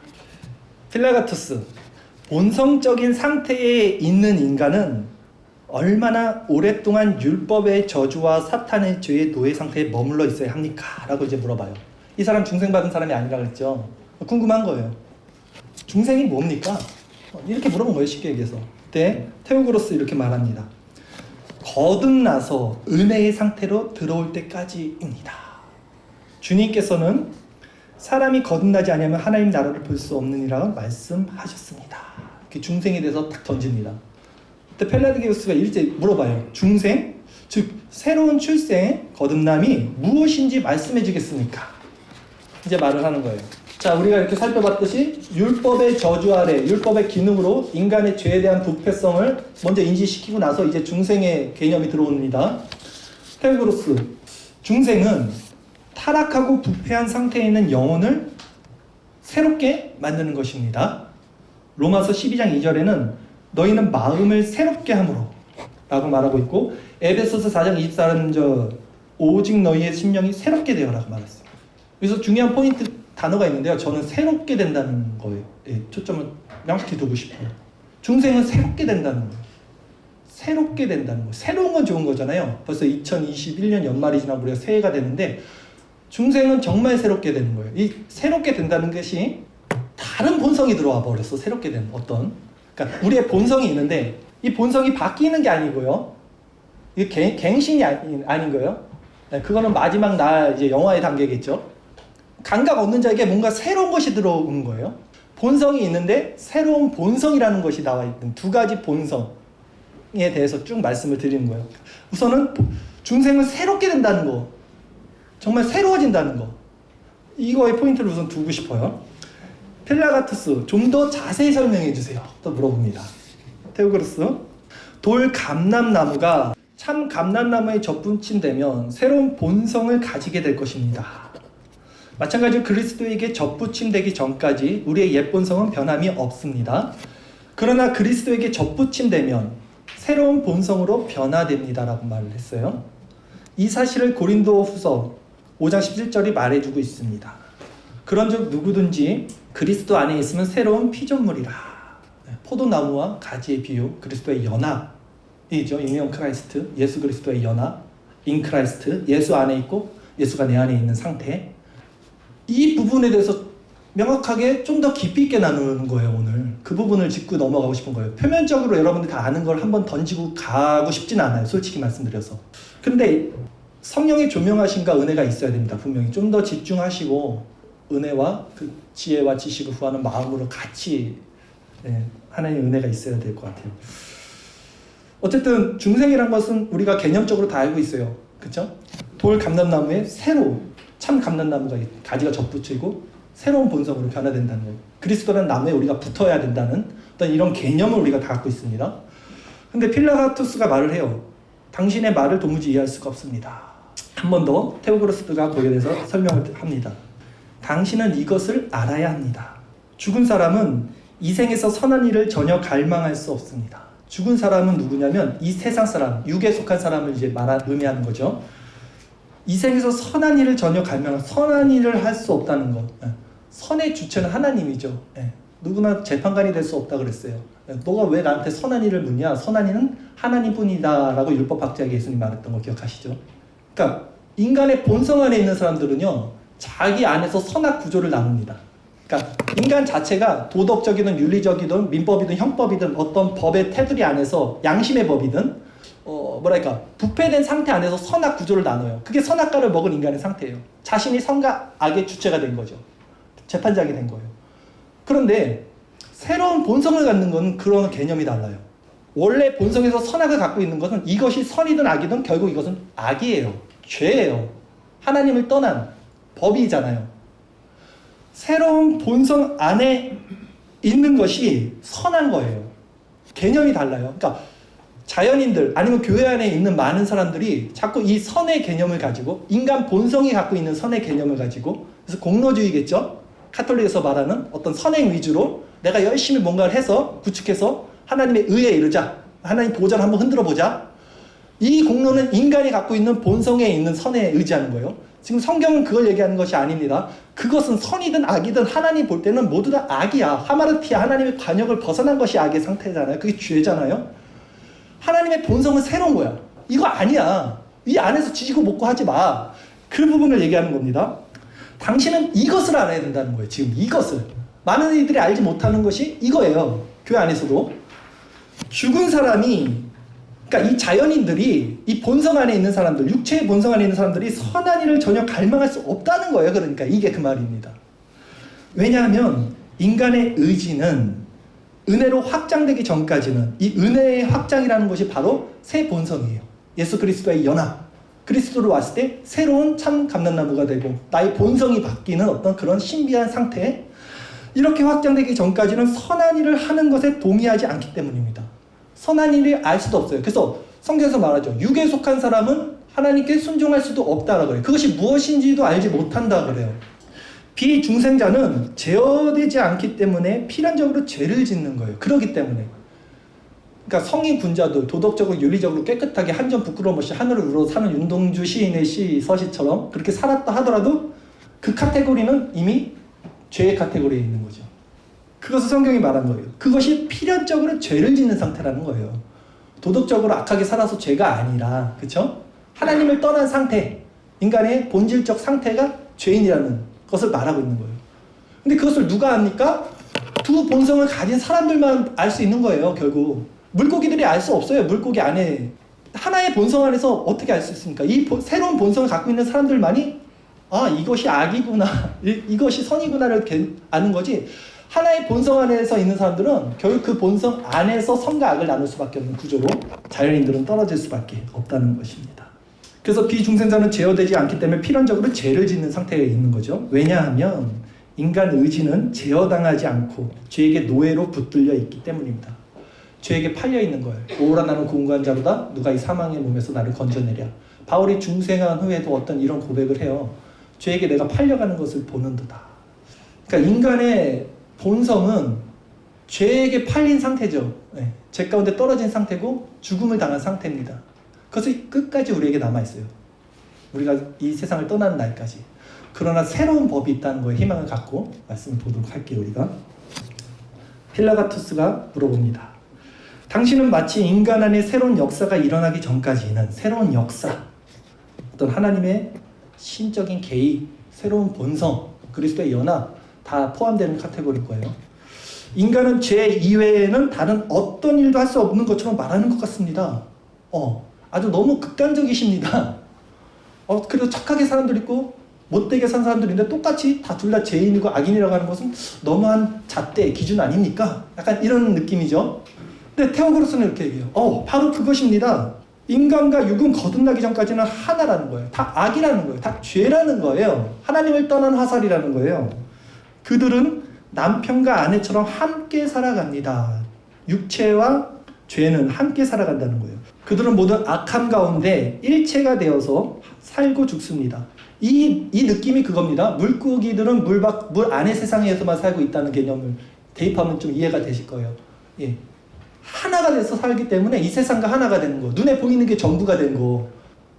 필라가토스, 본성적인 상태에 있는 인간은 얼마나 오랫동안 율법의 저주와 사탄의 죄의 노예 상태에 머물러 있어야 합니까? 라고 이제 물어봐요. 이 사람 중생받은 사람이 아니라 그랬죠. 궁금한 거예요. 중생이 뭡니까? 이렇게 물어본 거예요. 쉽게 얘기해서. 그때 테오그로스 이렇게 말합니다. 거듭나서 은혜의 상태로 들어올 때까지입니다. 주님께서는 사람이 거듭나지 않으면 하나님 나라를 볼 수 없느니라고 말씀하셨습니다. 이렇게 중생에 대해서 딱 던집니다. 그때 펠라디게우스가 일제 물어봐요. 중생, 즉 새로운 출생, 거듭남이 무엇인지 말씀해 주겠습니까? 이제 말을 하는 거예요. 자, 우리가 이렇게 살펴봤듯이 율법의 저주 아래, 율법의 기능으로 인간의 죄에 대한 부패성을 먼저 인지시키고 나서 이제 중생의 개념이 들어옵니다. 테오그로스, 중생은 타락하고 부패한 상태에 있는 영혼을 새롭게 만드는 것입니다. 로마서 12장 2절에는 너희는 마음을 새롭게 함으로 라고 말하고 있고, 에베소서 4장 24절 오직 너희의 심령이 새롭게 되어라고 말했어요. 여기서 중요한 포인트 단어가 있는데요. 저는 새롭게 된다는 거예요. 초점을 명확히 두고 싶어요. 중생은 새롭게 된다는 거예요. 새롭게 된다는 거예요. 새로운 건 좋은 거잖아요. 벌써 2021년 연말이 지나고 우리가 새해가 되는데 중생은 정말 새롭게 되는 거예요. 이 새롭게 된다는 것이 다른 본성이 들어와 버렸어. 새롭게 된 어떤. 그러니까 우리의 본성이 있는데 이 본성이 바뀌는 게 아니고요. 이게 갱신이 아닌 거예요. 그거는 마지막 날 이제 영화의 단계겠죠. 감각 얻는 자에게 뭔가 새로운 것이 들어오는 거예요. 본성이 있는데 새로운 본성이라는 것이 나와 있는 두 가지 본성에 대해서 쭉 말씀을 드리는 거예요. 우선은 중생은 새롭게 된다는 거, 정말 새로워진다는 거, 이거의 포인트를 우선 두고 싶어요. 필라가토스, 좀 더 자세히 설명해 주세요. 또 물어봅니다. 테오그로스, 돌 감람나무가 참 감람나무에 접붙임되면 새로운 본성을 가지게 될 것입니다. 마찬가지로 그리스도에게 접붙임되기 전까지 우리의 옛 본성은 변함이 없습니다. 그러나 그리스도에게 접붙임되면 새로운 본성으로 변화됩니다라고 말을 했어요. 이 사실을 고린도후서 5장 17절이 말해주고 있습니다. 그런즉 누구든지 그리스도 안에 있으면 새로운 피조물이라. 포도나무와 가지의 비유, 그리스도의 연합이죠. 인용 크라이스트, 예수 그리스도의 연합, 인 크라이스트, 예수 안에 있고 예수가 내 안에 있는 상태. 이 부분에 대해서 명확하게 좀 더 깊이 있게 나누는 거예요. 오늘 그 부분을 짚고 넘어가고 싶은 거예요. 표면적으로 여러분들 다 아는 걸 한번 던지고 가고 싶진 않아요. 솔직히 말씀드려서. 근데 성령의 조명하심과 은혜가 있어야 됩니다. 분명히 좀 더 집중하시고 은혜와 그 지혜와 지식을 구하는 마음으로 같이 하나님의 은혜가 있어야 될 것 같아요. 어쨌든 중생이란 것은 우리가 개념적으로 다 알고 있어요. 그렇죠? 돌 감람나무에 새로 참 감람나무가 가지가 접붙이고 새로운 본성으로 변화된다는 거예요. 그리스도라는 나무에 우리가 붙어야 된다는 어떤 이런 개념을 우리가 다 갖고 있습니다. 근데 필라투스가 말을 해요. 당신의 말을 도무지 이해할 수가 없습니다. 한 번 더 테오그로스가 거기에 대해서 설명을 합니다. 당신은 이것을 알아야 합니다. 죽은 사람은 이 생에서 선한 일을 전혀 갈망할 수 없습니다. 죽은 사람은 누구냐면 이 세상 사람, 육에 속한 사람을 이제 의미하는 거죠. 이 생에서 선한 일을 전혀 선한 일을 할 수 없다는 것. 선의 주체는 하나님이죠. 누구나 재판관이 될 수 없다 그랬어요. 너가 왜 나한테 선한 일을 묻냐? 선한 일은 하나님뿐이다 라고 율법학자에게 예수님 말했던 거 기억하시죠? 그러니까 인간의 본성 안에 있는 사람들은요, 자기 안에서 선악 구조를 나눕니다. 그러니까 인간 자체가 도덕적이든 윤리적이든 민법이든 형법이든 어떤 법의 테두리 안에서 양심의 법이든 부패된 상태 안에서 선악 구조를 나눠요. 그게 선악과를 먹은 인간의 상태예요. 자신이 선과 악의 주체가 된 거죠. 재판장이 된 거예요. 그런데 새로운 본성을 갖는 건 그런 개념이 달라요. 원래 본성에서 선악을 갖고 있는 것은 이것이 선이든 악이든 결국 이것은 악이에요. 죄예요. 하나님을 떠난 법이잖아요. 새로운 본성 안에 있는 것이 선한 거예요. 개념이 달라요. 그러니까 자연인들 아니면 교회 안에 있는 많은 사람들이 자꾸 이 선의 개념을 가지고 인간 본성이 갖고 있는 선의 개념을 가지고 그래서 공로주의겠죠. 카톨릭에서 말하는 어떤 선행 위주로 내가 열심히 뭔가를 해서 구축해서 하나님의 의에 이르자. 하나님 보좌를 한번 흔들어 보자. 이 공로는 인간이 갖고 있는 본성에 있는 선에 의지하는 거예요. 지금 성경은 그걸 얘기하는 것이 아닙니다. 그것은 선이든 악이든 하나님 볼 때는 모두 다 악이야. 하마르티아, 하나님의 관역을 벗어난 것이 악의 상태잖아요. 그게 죄잖아요. 하나님의 본성은 새로운 거야. 이거 아니야. 이 안에서 지지고 먹고 하지 마. 그 부분을 얘기하는 겁니다. 당신은 이것을 알아야 된다는 거예요. 지금 이것을. 많은 이들이 알지 못하는 것이 이거예요. 교회 안에서도. 죽은 사람이, 그러니까 이 자연인들이 이 본성 안에 있는 사람들, 육체의 본성 안에 있는 사람들이 선한 일을 전혀 갈망할 수 없다는 거예요. 그러니까 이게 그 말입니다. 왜냐하면 인간의 의지는 은혜로 확장되기 전까지는 이 은혜의 확장이라는 것이 바로 새 본성이에요. 예수 그리스도의 연합. 그리스도로 왔을 때 새로운 참 감람나무가 되고 나의 본성이 바뀌는 어떤 그런 신비한 상태. 이렇게 확장되기 전까지는 선한 일을 하는 것에 동의하지 않기 때문입니다. 선한 일을 알 수도 없어요. 그래서 성경에서 말하죠. 육에 속한 사람은 하나님께 순종할 수도 없다라고 그래요. 그것이 무엇인지도 알지 못한다 그래요. 비중생자는 제어되지 않기 때문에 필연적으로 죄를 짓는 거예요. 그러기 때문에. 그러니까 성인 군자들 도덕적으로 윤리적으로 깨끗하게 한 점 부끄러움 없이 하늘을 우러 사는 윤동주 시인의 서시처럼 그렇게 살았다 하더라도 그 카테고리는 이미 죄의 카테고리에 있는 거죠. 그것을 성경이 말한 거예요. 그것이 필연적으로 죄를 짓는 상태라는 거예요. 도덕적으로 악하게 살아서 죄가 아니라, 그렇죠? 하나님을 떠난 상태, 인간의 본질적 상태가 죄인이라는 것을 말하고 있는 거예요. 근데 그것을 누가 압니까? 두 본성을 가진 사람들만 알 수 있는 거예요. 결국 물고기들이 알 수 없어요. 물고기 안에 하나의 본성 안에서 어떻게 알 수 있습니까? 이 새로운 본성을 갖고 있는 사람들만이 이것이 악이구나, 이것이 선이구나를 아는 거지. 하나의 본성 안에서 있는 사람들은 결국 그 본성 안에서 선과 악을 나눌 수밖에 없는 구조로 자연인들은 떨어질 수밖에 없다는 것입니다. 그래서 비중생자는 제어되지 않기 때문에 필연적으로 죄를 짓는 상태에 있는 거죠. 왜냐하면 인간 의지는 제어당하지 않고 죄에게 노예로 붙들려 있기 때문입니다. 죄에게 팔려 있는 거예요. 오라 나는 공고한 자로다. 누가 이 사망의 몸에서 나를 건져내랴. 바울이 중생한 후에도 어떤 이런 고백을 해요. 죄에게 내가 팔려가는 것을 보는도다. 그러니까 인간의 본성은 죄에게 팔린 상태죠. 네. 죄 가운데 떨어진 상태고 죽음을 당한 상태입니다. 그것이 끝까지 우리에게 남아있어요. 우리가 이 세상을 떠나는 날까지. 그러나 새로운 법이 있다는 거에 희망을 갖고 말씀을 보도록 할게요. 우리가 필라가투스가 물어봅니다. 당신은 마치 인간 안에 새로운 역사가 일어나기 전까지는 새로운 역사, 어떤 하나님의 신적인 개입, 새로운 본성, 그리스도의 연합 다 포함되는 카테고리일 거예요. 인간은 죄 이외에는 다른 어떤 일도 할 수 없는 것처럼 말하는 것 같습니다. 아주 너무 극단적이십니다. 그래도 착하게 사람들 있고 못되게 산 사람들인데 똑같이 둘 다 죄인이고 악인이라고 하는 것은 너무한 잣대, 기준 아닙니까? 약간 이런 느낌이죠. 근데 테오고로스는 이렇게 얘기해요. 바로 그것입니다. 인간과 육은 거듭나기 전까지는 하나라는 거예요. 다 악이라는 거예요. 다 죄라는 거예요. 하나님을 떠난 화살이라는 거예요. 그들은 남편과 아내처럼 함께 살아갑니다. 육체와 죄는 함께 살아간다는 거예요. 그들은 모든 악함 가운데 일체가 되어서 살고 죽습니다. 이 느낌이 그겁니다. 물고기들은 물 안의 세상에서만 살고 있다는 개념을 대입하면 좀 이해가 되실 거예요. 예. 하나가 돼서 살기 때문에 이 세상과 하나가 되는 거, 눈에 보이는 게 전부가 된 거,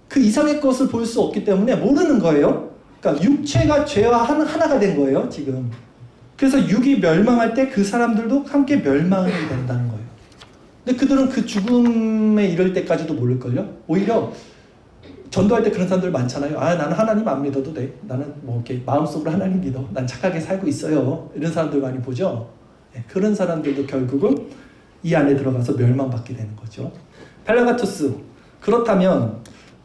그 이상의 것을 볼 수 없기 때문에 모르는 거예요. 그러니까 육체가 죄와 하나가 된 거예요, 지금. 그래서 육이 멸망할 때 그 사람들도 함께 멸망이 된다는 거예요. 근데 그들은 그 죽음에 이를 때까지도 모를걸요? 오히려 전도할 때 그런 사람들 많잖아요. 나는 하나님 안 믿어도 돼. 나는 이렇게 마음속으로 하나님 믿어. 난 착하게 살고 있어요. 이런 사람들 많이 보죠? 네, 그런 사람들도 결국은 이 안에 들어가서 멸망받게 되는 거죠. 필라가투스, 그렇다면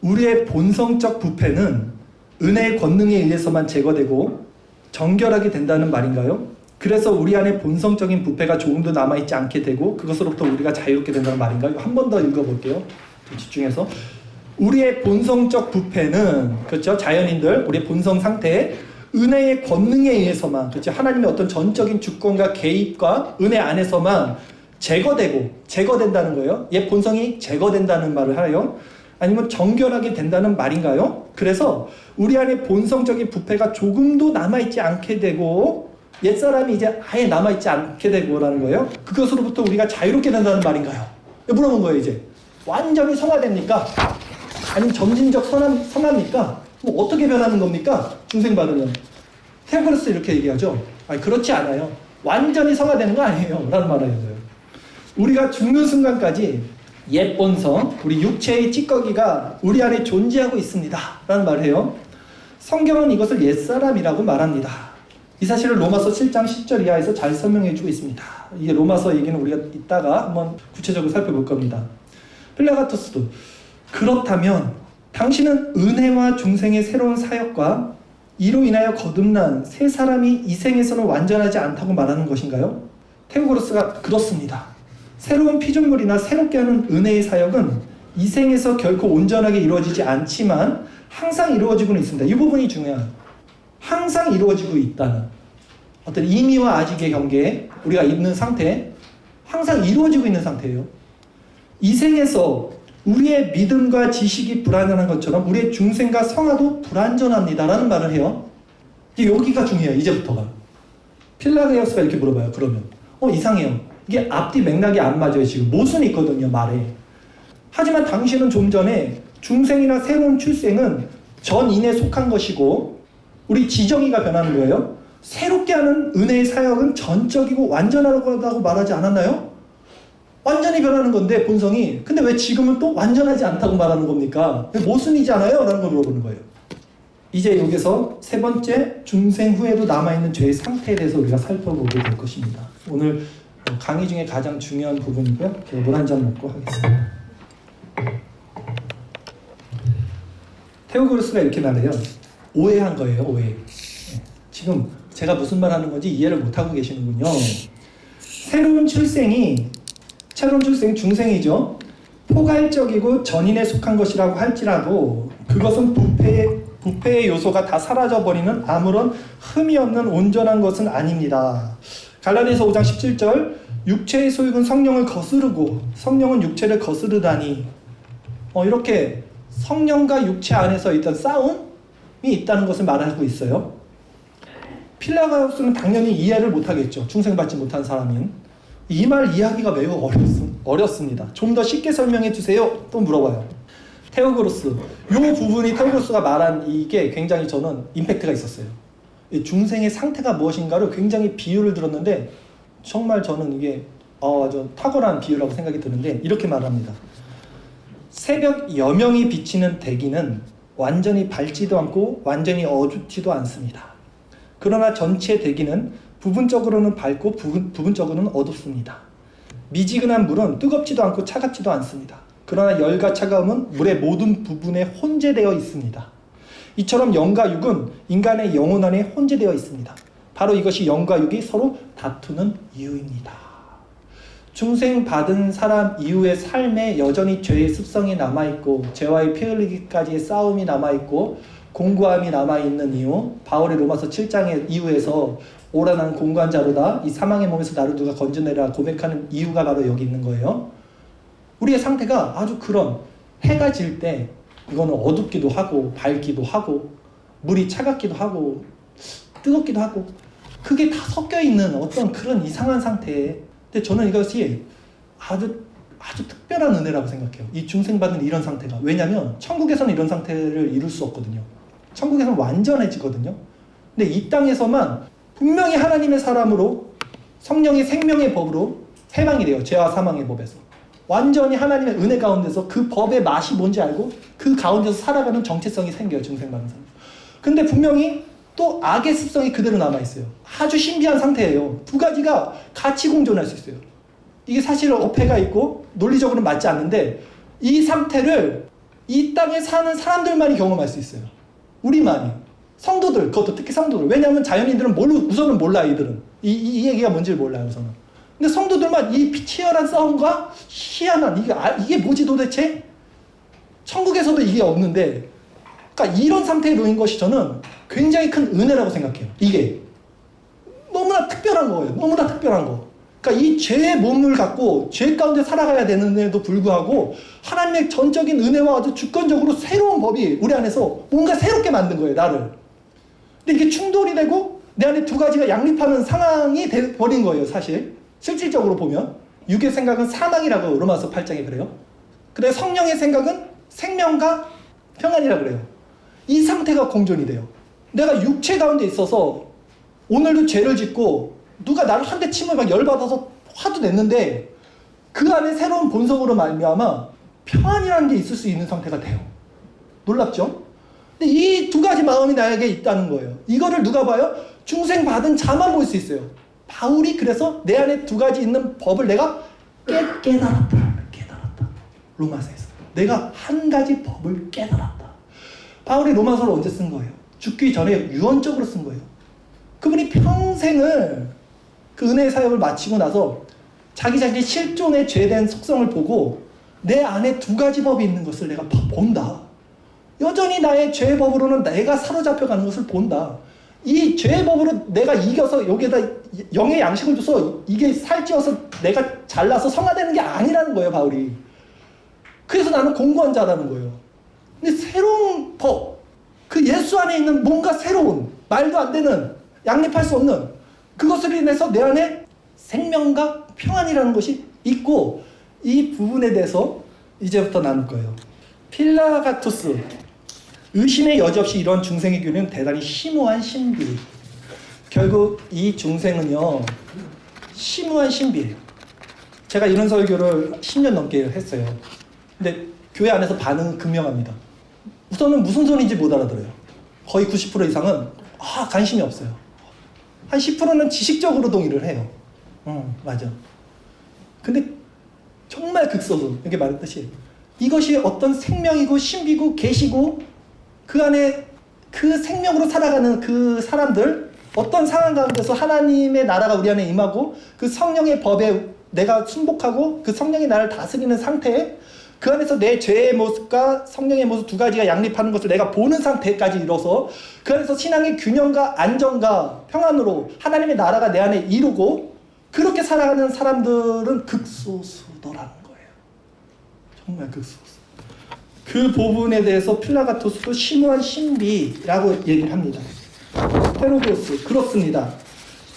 우리의 본성적 부패는 은혜의 권능에 의해서만 제거되고 정결하게 된다는 말인가요? 그래서 우리 안에 본성적인 부패가 조금도 남아있지 않게 되고 그것으로부터 우리가 자유롭게 된다는 말인가요? 한 번 더 읽어볼게요. 좀 집중해서. 우리의 본성적 부패는, 그렇죠? 자연인들, 우리의 본성 상태에 은혜의 권능에 의해서만, 그렇죠? 하나님의 어떤 전적인 주권과 개입과 은혜 안에서만 제거된다는 거예요. 얘 본성이 제거된다는 말을 하요? 아니면 정결하게 된다는 말인가요? 그래서 우리 안에 본성적인 부패가 조금도 남아있지 않게 되고 옛사람이 이제 아예 남아있지 않게 되고라는 거예요. 그것으로부터 우리가 자유롭게 된다는 말인가요? 물어본 거예요. 이제 완전히 성화됩니까? 아니면 점진적 성합니까? 뭐 어떻게 변하는 겁니까? 중생받으면. 테오고로스 이렇게 얘기하죠. 그렇지 않아요. 완전히 성화되는 거 아니에요. 라는 말을 해요. 우리가 죽는 순간까지 옛 본성, 우리 육체의 찌꺼기가 우리 안에 존재하고 있습니다. 라는 말을 해요. 성경은 이것을 옛사람이라고 말합니다. 이 사실을 로마서 7장 10절 이하에서 잘 설명해주고 있습니다. 이게 로마서 얘기는 우리가 이따가 한번 구체적으로 살펴볼 겁니다. 필라가토스도 그렇다면 당신은 은혜와 중생의 새로운 사역과 이로 인하여 거듭난 새 사람이 이 생에서는 완전하지 않다고 말하는 것인가요? 테오고로스가 그렇습니다. 새로운 피조물이나 새롭게 하는 은혜의 사역은 이 생에서 결코 온전하게 이루어지지 않지만 항상 이루어지고는 있습니다. 이 부분이 중요해요. 항상 이루어지고 있다는 어떤 이미와 아직의 경계에 우리가 있는 상태, 항상 이루어지고 있는 상태예요. 이 생에서 우리의 믿음과 지식이 불완전한 것처럼 우리의 중생과 성화도 불완전합니다라는 말을 해요. 여기가 중요해요. 이제부터가. 필라게오스가 이렇게 물어봐요. 그러면 이상해요. 이게 앞뒤 맥락이 안 맞아요. 지금 모순이 있거든요. 말에. 하지만 당신은 좀 전에 중생이나 새로운 출생은 전인에 속한 것이고 우리 지정의가 변하는 거예요. 새롭게 하는 은혜의 사역은 전적이고 완전하다고 말하지 않았나요? 완전히 변하는 건데 본성이. 근데 왜 지금은 또 완전하지 않다고 말하는 겁니까? 모순이잖아요? 라는 걸 물어보는 거예요. 이제 여기서 세 번째, 중생 후에도 남아있는 죄의 상태에 대해서 우리가 살펴보게 될 것입니다. 오늘 강의 중에 가장 중요한 부분이고요. 제가 물 한 잔 먹고 하겠습니다. 테오고로스가 이렇게 말해요. 오해한 거예요. 오해. 지금 제가 무슨 말 하는 건지 이해를 못하고 계시는군요. 새로운 출생 중생이죠. 포괄적이고 전인에 속한 것이라고 할지라도 그것은 부패의 요소가 다 사라져버리는 아무런 흠이 없는 온전한 것은 아닙니다. 갈라디아서 5장 17절 육체의 소욕은 성령을 거스르고 성령은 육체를 거스르다니 이렇게 성령과 육체 안에서 있던 싸움, 있다는 것을 말하고 있어요. 필라가우스는 당연히 이해를 못하겠죠. 중생받지 못한 사람은. 이 말 이해하기가 매우 어렵습니다. 좀 더 쉽게 설명해 주세요. 또 물어봐요. 테오그로스. 이 부분이 테오그로스가 말한 이게 굉장히 저는 임팩트가 있었어요. 이 중생의 상태가 무엇인가를 굉장히 비유를 들었는데 정말 저는 이게 아주 탁월한 비유라고 생각이 드는데 이렇게 말합니다. 새벽 여명이 비치는 대기는 완전히 밝지도 않고 완전히 어둡지도 않습니다. 그러나 전체 대기는 부분적으로는 밝고 부분적으로는 어둡습니다. 미지근한 물은 뜨겁지도 않고 차갑지도 않습니다. 그러나 열과 차가움은 물의 모든 부분에 혼재되어 있습니다. 이처럼 영과 육은 인간의 영혼 안에 혼재되어 있습니다. 바로 이것이 영과 육이 서로 다투는 이유입니다. 중생 받은 사람 이후의 삶에 여전히 죄의 습성이 남아있고 죄와의 피 흘리기까지의 싸움이 남아있고 공고함이 남아있는 이유, 바울의 로마서 7장의 이유에서 오라 나는 공고한 자로다 이 사망의 몸에서 나를 누가 건져내라 고백하는 이유가 바로 여기 있는 거예요. 우리의 상태가 아주 그런 해가 질 때 이거는 어둡기도 하고 밝기도 하고 물이 차갑기도 하고 뜨겁기도 하고 그게 다 섞여 있는 어떤 그런 이상한 상태에 근데 저는 이것이 아주 특별한 은혜라고 생각해요. 이 중생받는 이런 상태가. 왜냐하면 천국에서는 이런 상태를 이룰 수 없거든요. 천국에서는 완전해지거든요. 근데 이 땅에서만 분명히 하나님의 사람으로 성령의 생명의 법으로 해방이 돼요. 죄와 사망의 법에서. 완전히 하나님의 은혜 가운데서 그 법의 맛이 뭔지 알고 그 가운데서 살아가는 정체성이 생겨요. 중생받는 사람. 근데 분명히 또 악의 습성이 그대로 남아있어요. 아주 신비한 상태예요. 두 가지가 같이 공존할 수 있어요. 이게 사실 어폐가 있고 논리적으로는 맞지 않는데 이 상태를 이 땅에 사는 사람들만이 경험할 수 있어요. 우리만이. 성도들, 그것도 특히 성도들. 왜냐하면 자연인들은 우선은 몰라, 이들은. 이 얘기가 뭔지를 몰라요, 우선은. 근데 성도들만 이 치열한 싸움과 희한한, 이게 뭐지 도대체? 천국에서도 이게 없는데, 그러니까 이런 상태에 놓인 것이 저는 굉장히 큰 은혜라고 생각해요. 이게. 너무나 특별한 거예요. 너무나 특별한 거. 그러니까 이 죄의 몸을 갖고 죄 가운데 살아가야 되는데도 불구하고 하나님의 전적인 은혜와 아주 주권적으로 새로운 법이 우리 안에서 뭔가 새롭게 만든 거예요, 나를. 근데 이게 충돌이 되고 내 안에 두 가지가 양립하는 상황이 돼버린 거예요, 사실. 실질적으로 보면. 육의 생각은 사망이라고 로마서 8장에 그래요. 그래 성령의 생각은 생명과 평안이라고 그래요. 이 상태가 공존이 돼요. 내가 육체 가운데 있어서 오늘도 죄를 짓고 누가 나를 한 대 치면 막 열받아서 화도 냈는데 그 안에 새로운 본성으로 말미암아 평안이라는 게 있을 수 있는 상태가 돼요. 놀랍죠? 근데 이 두 가지 마음이 나에게 있다는 거예요. 이거를 누가 봐요? 중생 받은 자만 볼 수 있어요. 바울이 그래서 내 안에 두 가지 있는 법을 내가 깨달았다. 로마서에서. 내가 한 가지 법을 깨달았다. 바울이 로마서를 언제 쓴 거예요? 죽기 전에 유언적으로 쓴 거예요. 그분이 평생을 그 은혜의 사역을 마치고 나서 자기 실존의 죄된 속성을 보고 내 안에 두 가지 법이 있는 것을 내가 본다. 여전히 나의 죄의 법으로는 내가 사로잡혀가는 것을 본다. 이 죄의 법으로 내가 이겨서 여기에다 영의 양식을 줘서 이게 살찌워서 내가 잘나서 성화되는 게 아니라는 거예요, 바울이. 그래서 나는 공고한 자라는 거예요. 근데 새로운 법, 그 예수 안에 있는 뭔가 새로운, 말도 안 되는, 양립할 수 없는 그것으로 인해서 내 안에 생명과 평안이라는 것이 있고 이 부분에 대해서 이제부터 나눌 거예요. 필라가토스, 의심의 여지 없이 이런 중생의 교리는 대단히 심오한 신비. 결국 이 중생은요, 심오한 신비예요. 제가 이런 설교를 10년 넘게 했어요. 근데 교회 안에서 반응은 극명합니다. 우선은 무슨 소리인지 못 알아들어요. 거의 90% 이상은 관심이 없어요. 한 10%는 지식적으로 동의를 해요. 맞아. 근데 정말 극소수, 이렇게 말했듯이 이것이 어떤 생명이고 신비고 계시고 그 안에 그 생명으로 살아가는 그 사람들, 어떤 상황 가운데서 하나님의 나라가 우리 안에 임하고 그 성령의 법에 내가 순복하고 그 성령이 나를 다스리는 상태에 그 안에서 내 죄의 모습과 성령의 모습 두 가지가 양립하는 것을 내가 보는 상태까지 이뤄서 그 안에서 신앙의 균형과 안정과 평안으로 하나님의 나라가 내 안에 이루고 그렇게 살아가는 사람들은 극소수더라는 거예요. 정말 극소수. 그 부분에 대해서 필라가토스도 심오한 신비라고 얘기를 합니다. 테로고스, 그렇습니다.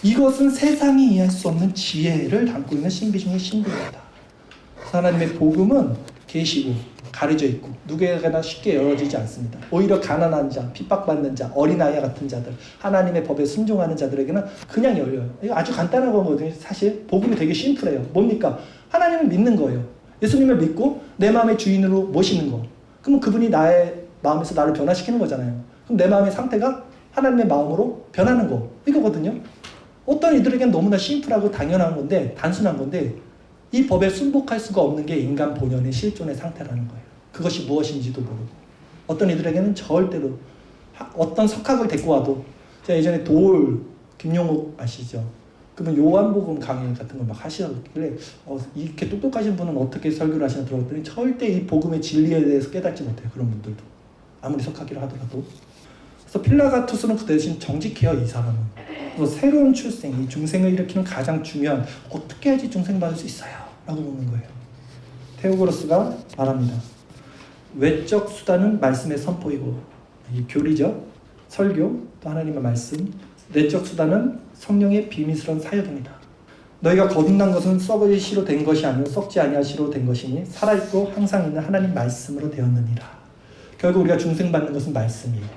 이것은 세상이 이해할 수 없는 지혜를 담고 있는 신비 중의 신비입니다. 하나님의 복음은 계시고 가려져 있고 누구에게나 쉽게 열어지지 않습니다. 오히려 가난한 자, 핍박받는 자, 어린아이 같은 자들, 하나님의 법에 순종하는 자들에게는 그냥 열려요. 이거 아주 간단한 거거든요. 사실 복음이 되게 심플해요. 뭡니까? 하나님을 믿는 거예요. 예수님을 믿고 내 마음의 주인으로 모시는 거. 그럼 그분이 나의 마음에서 나를 변화시키는 거잖아요. 그럼 내 마음의 상태가 하나님의 마음으로 변하는 거. 이거거든요. 어떤 이들에게는 너무나 심플하고 당연한 건데, 단순한 건데, 이 법에 순복할 수가 없는 게 인간 본연의 실존의 상태라는 거예요. 그것이 무엇인지도 모르고. 어떤 이들에게는 절대로 어떤 석학을 데리고 와도, 제가 예전에 김용옥 아시죠? 그분 요한복음 강의 같은 걸 막 하시길래 이렇게 똑똑하신 분은 어떻게 설교를 하시나 들어봤더니 절대 이 복음의 진리에 대해서 깨닫지 못해요. 그런 분들도. 아무리 석학이라 하더라도. 그래서 필라가토스는 그 대신 정직해요. 이 사람은. 그래서 새로운 출생, 이 중생을 일으키는 가장 중요한 어떻게 해야지 중생받을 수 있어요? 라고 묻는 거예요. 테오고로스가 말합니다. 외적 수단은 말씀의 선포이고, 이 교리죠. 설교, 또 하나님의 말씀. 내적 수단은 성령의 비밀스러운 사역입니다. 너희가 거듭난 것은 썩을 시로 된 것이 아니요 썩지 아니할 시로 된 것이니 살아있고 항상 있는 하나님 말씀으로 되었느니라. 결국 우리가 중생받는 것은 말씀이에요.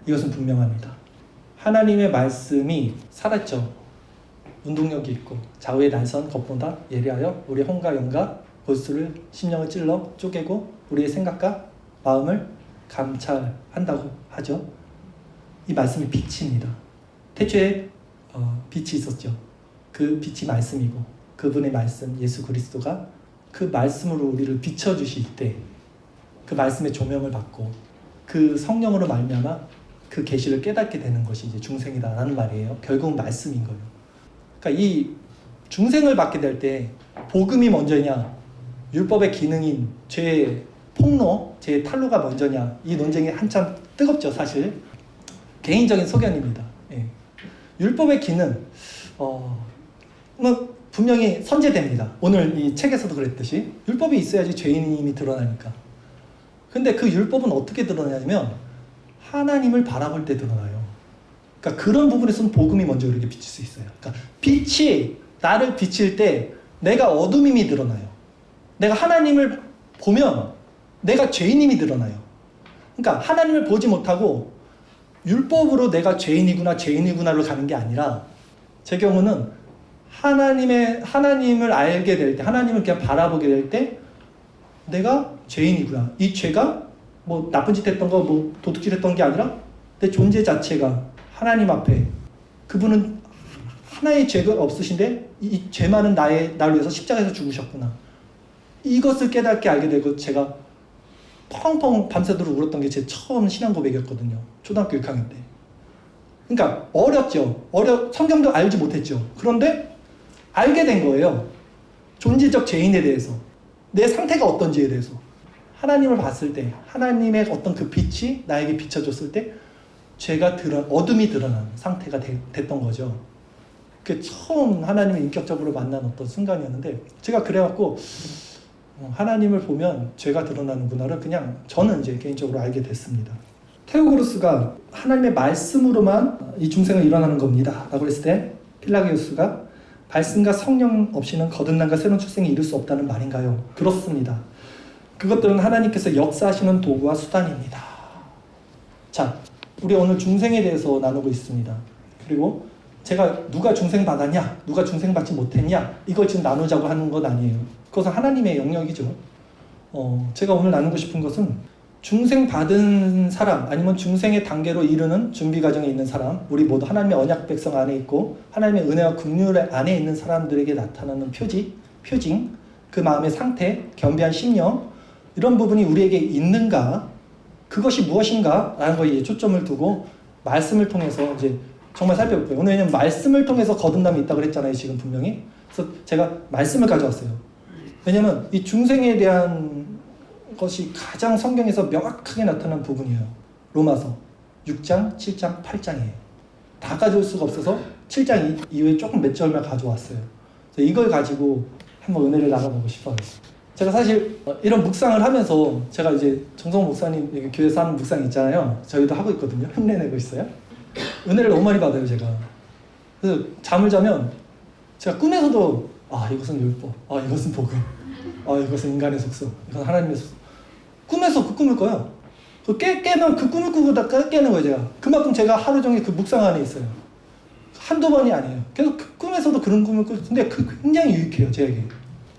이것은 분명합니다. 하나님의 말씀이 살았죠. 운동력이 있고 좌우의 날선 것보다 예리하여 우리의 혼과 영과 골수를 심령을 찔러 쪼개고 우리의 생각과 마음을 감찰한다고 하죠. 이 말씀이 빛입니다. 태초에 빛이 있었죠. 그 빛이 말씀이고 그분의 말씀 예수 그리스도가 그 말씀으로 우리를 비춰주실 때 그 말씀의 조명을 받고 그 성령으로 말미암아 그 계시를 깨닫게 되는 것이 이제 중생이다라는 말이에요. 결국은 말씀인 거예요. 그러니까 이 중생을 받게 될 때 복음이 먼저냐 율법의 기능인 죄의 폭로, 죄의 탄로가 먼저냐 이 논쟁이 한참 뜨겁죠. 사실 개인적인 소견입니다. 예. 율법의 기능 분명히 선제됩니다. 오늘 이 책에서도 그랬듯이 율법이 있어야지 죄인임이 드러나니까. 근데 그 율법은 어떻게 드러나냐면 하나님을 바라볼 때 드러나요. 그러니까 그런 부분에서는 복음이 먼저 우리에게 비칠 수 있어요. 그러니까 빛이 나를 비칠 때 내가 어둠임이 드러나요. 내가 하나님을 보면 내가 죄인임이 드러나요. 그러니까 하나님을 보지 못하고 율법으로 내가 죄인이구나를 가는 게 아니라 제 경우는 하나님을 알게 될 때, 하나님을 그냥 바라보게 될 때 내가 죄인이구나. 이 죄가 뭐 나쁜 짓 했던 거, 뭐 도둑질 했던 게 아니라 내 존재 자체가 하나님 앞에 그분은 하나의 죄가 없으신데 이 죄 많은 나를 위해서 십자가에서 죽으셨구나. 이것을 깨닫게 알게 되고 제가 펑펑 밤새도록 울었던 게 제 처음 신앙 고백이었거든요. 초등학교 6학년 때. 그러니까 어렸죠. 성경도 알지 못했죠. 그런데 알게 된 거예요. 존재적 죄인에 대해서. 내 상태가 어떤지에 대해서. 하나님을 봤을 때 하나님의 어떤 그 빛이 나에게 비춰줬을 때 죄가 어둠이 드러난 상태가 됐던 거죠. 그게 처음 하나님을 인격적으로 만난 어떤 순간이었는데 제가 그래갖고 하나님을 보면 죄가 드러나는구나를 그냥 저는 이제 개인적으로 알게 됐습니다. 테오고로스가 하나님의 말씀으로만 이 중생은 일어나는 겁니다 라고 했을 때 필라기우스가 말씀과 성령 없이는 거듭남과 새로운 출생이 이룰 수 없다는 말인가요? 그렇습니다. 그것들은 하나님께서 역사하시는 도구와 수단입니다. 자, 우리 오늘 중생에 대해서 나누고 있습니다. 그리고 제가 누가 중생 받았냐, 누가 중생 받지 못했냐 이걸 지금 나누자고 하는 건 아니에요. 그것은 하나님의 영역이죠. 제가 오늘 나누고 싶은 것은 중생 받은 사람 아니면 중생의 단계로 이르는 준비 과정에 있는 사람, 우리 모두 하나님의 언약 백성 안에 있고 하나님의 은혜와 긍휼 안에 있는 사람들에게 나타나는 표징, 그 마음의 상태, 겸비한 심령 이런 부분이 우리에게 있는가, 그것이 무엇인가 라는 거에 초점을 두고 말씀을 통해서 이제 정말 살펴볼 거예요. 오늘 왜냐면 말씀을 통해서 거듭남이 있다고 그랬잖아요. 지금 분명히. 그래서 제가 말씀을 가져왔어요. 왜냐면 이 중생에 대한 것이 가장 성경에서 명확하게 나타난 부분이에요. 로마서 6장, 7장, 8장이에요. 다 가져올 수가 없어서 7장 이후에 조금 몇 절만 가져왔어요. 그래서 이걸 가지고 한번 은혜를 나눠보고 싶어요. 제가 사실 이런 묵상을 하면서 제가 이제 정성 목사님 여기 교회에서 하는 묵상 있잖아요. 저희도 하고 있거든요. 흉내내고 있어요. 은혜를 너무 많이 받아요, 제가. 그래서 잠을 자면 제가 꿈에서도 이것은 율법, 이것은 복음, 이것은 인간의 속성, 이건 하나님의 속성. 꿈에서 그 꿈을 꿔요. 깨면 그 꿈을 꾸고 다 깨는 거예요, 제가. 그만큼 제가 하루 종일 그 묵상 안에 있어요. 한두 번이 아니에요. 계속 그 꿈에서도 그런 꿈을 꾸는데 굉장히 유익해요, 저에게.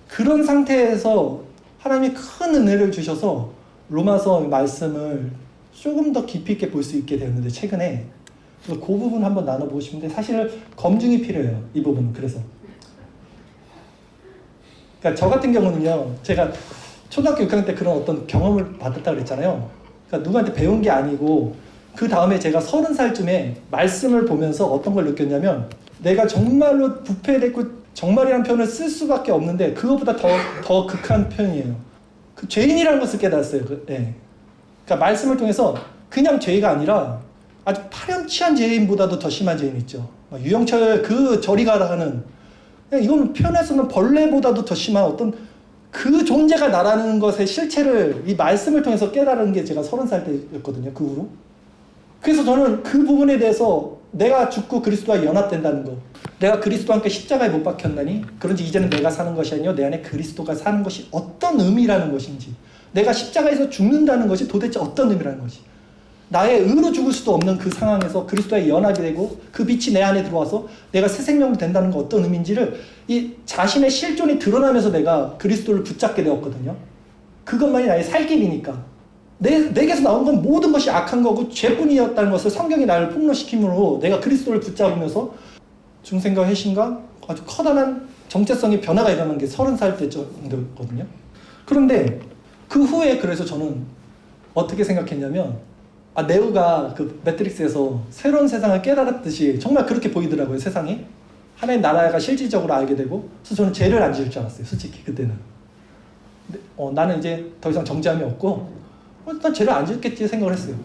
그런 상태에서 하나님이 큰 은혜를 주셔서 로마서 말씀을 조금 더 깊이 있게 볼 수 있게 되었는데, 최근에 그 부분 한번 나눠보고 싶은데, 사실 검증이 필요해요, 이 부분은. 그래서 그러니까 저 같은 경우는요, 제가 초등학교 6학년 때 그런 어떤 경험을 받았다고 그랬잖아요. 그러니까 누구한테 배운 게 아니고, 그 다음에 제가 30살쯤에 말씀을 보면서 어떤 걸 느꼈냐면, 내가 정말로 부패됐고 정말이라는 표현을 쓸 수밖에 없는데 그것보다 더 극한 표현이에요. 그 죄인이라는 것을 깨달았어요. 그러니까 말씀을 통해서 그냥 죄가 아니라 아주 파렴치한 죄인보다도 더 심한 죄인 있죠. 유영철 그 저리 가라 하는, 이건 표현할 수 없는 벌레보다도 더 심한 어떤 그 존재가 나라는 것의 실체를 이 말씀을 통해서 깨달은 게 제가 30살 때였거든요. 그 후로. 그래서 저는 그 부분에 대해서 내가 죽고 그리스도와 연합된다는 거, 내가 그리스도와 함께 십자가에 못 박혔나니 그런지 이제는 내가 사는 것이 아니요 내 안에 그리스도가 사는 것이 어떤 의미라는 것인지, 내가 십자가에서 죽는다는 것이 도대체 어떤 의미라는 것이, 나의 의로 죽을 수도 없는 그 상황에서 그리스도와 연합이 되고 그 빛이 내 안에 들어와서 내가 새 생명이 된다는 거 어떤 의미인지를 이 자신의 실존이 드러나면서 내가 그리스도를 붙잡게 되었거든요. 그것만이 나의 살 길이니까. 내게서 나온 건 모든 것이 악한 거고 죄뿐이었다는 것을 성경이 나를 폭로시킴으로 내가 그리스도를 붙잡으면서 중생과 회심과 아주 커다란 정체성의 변화가 일어난 게 30살 때 정도였거든요. 그런데 그 후에 그래서 저는 어떻게 생각했냐면, 네오가 그 매트릭스에서 새로운 세상을 깨달았듯이 정말 그렇게 보이더라고요, 세상이. 하나님 나라가 실질적으로 알게 되고. 그래서 저는 죄를 안 지을 줄 알았어요, 솔직히 그때는. 근데, 나는 이제 더 이상 정죄함이 없고 난 죄를 안 짓겠지 생각을 했어요.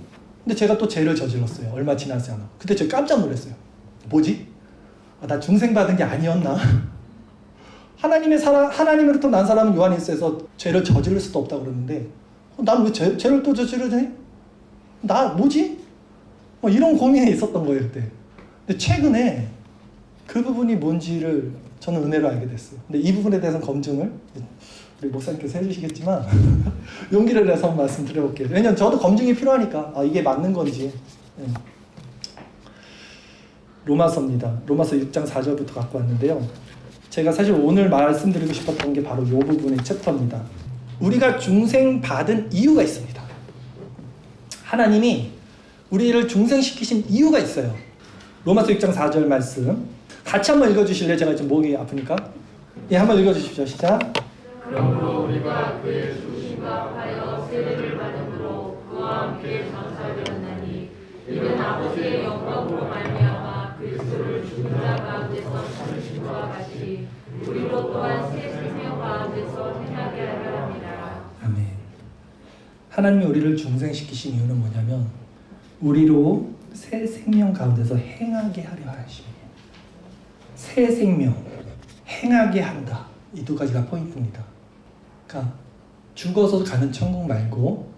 근데 제가 또 죄를 저질렀어요. 얼마 지나지 않아. 그때 제가 깜짝 놀랐어요. 뭐지? 나 중생받은 게 아니었나? 하나님으로부터 난 사람은 요한일서에서 죄를 저지를 수도 없다고 그러는데, 난 왜 죄를 또 저지르지? 나 뭐지? 이런 고민이 있었던 거예요, 그때. 근데 최근에 그 부분이 뭔지를 저는 은혜로 알게 됐어요. 근데 이 부분에 대해서는 검증을 우리 목사님께서 해주시겠지만 용기를 내서 한번 말씀드려볼게요. 왜냐면 저도 검증이 필요하니까, 이게 맞는 건지. 로마서입니다. 로마서 6장 4절부터 갖고 왔는데요. 제가 사실 오늘 말씀드리고 싶었던 게 바로 이 부분의 챕터입니다. 우리가 중생받은 이유가 있습니다. 하나님이 우리를 중생시키신 이유가 있어요. 로마서 6장 4절 말씀 같이 한번 읽어주실래요? 제가 지금 목이 아프니까. 한번 읽어주십시오. 시작. 그러므로 우리가 그의 죽으심과 하여 세례를 받음으로 그와 함께 장사되었나니, 이는 아버지의 영광으로 말미암아 그리스도를 죽은 자 가운데서 찾으심과 같이 우리로 또한 새 생명 가운데서 행하게 하려 합니다. 아멘. 하나님이 우리를 중생시키신 이유는 뭐냐면, 우리로 새 생명 가운데서 행하게 하려 하십니다. 새 생명, 행하게 한다. 이 두 가지가 포인트입니다. 그러니까 죽어서 가는 천국 말고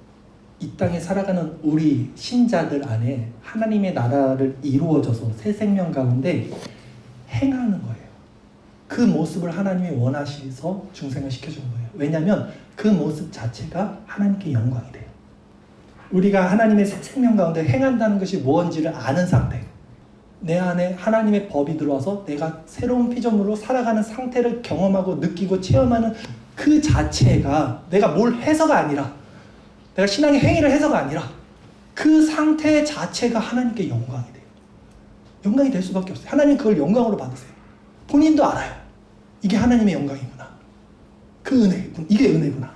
이 땅에 살아가는 우리 신자들 안에 하나님의 나라를 이루어져서 새 생명 가운데 행하는 거예요. 그 모습을 하나님이 원하셔서 중생을 시켜주는 거예요. 왜냐하면 그 모습 자체가 하나님께 영광이 돼요. 우리가 하나님의 새 생명 가운데 행한다는 것이 무엇인지를 아는 상태, 내 안에 하나님의 법이 들어와서 내가 새로운 피조물로 살아가는 상태를 경험하고 느끼고 체험하는 그 자체가, 내가 뭘 해서가 아니라, 내가 신앙의 행위를 해서가 아니라 그 상태 자체가 하나님께 영광이 돼요. 영광이 될 수밖에 없어요. 하나님 그걸 영광으로 받으세요. 본인도 알아요. 이게 하나님의 영광이구나. 그 은혜, 이게 은혜구나.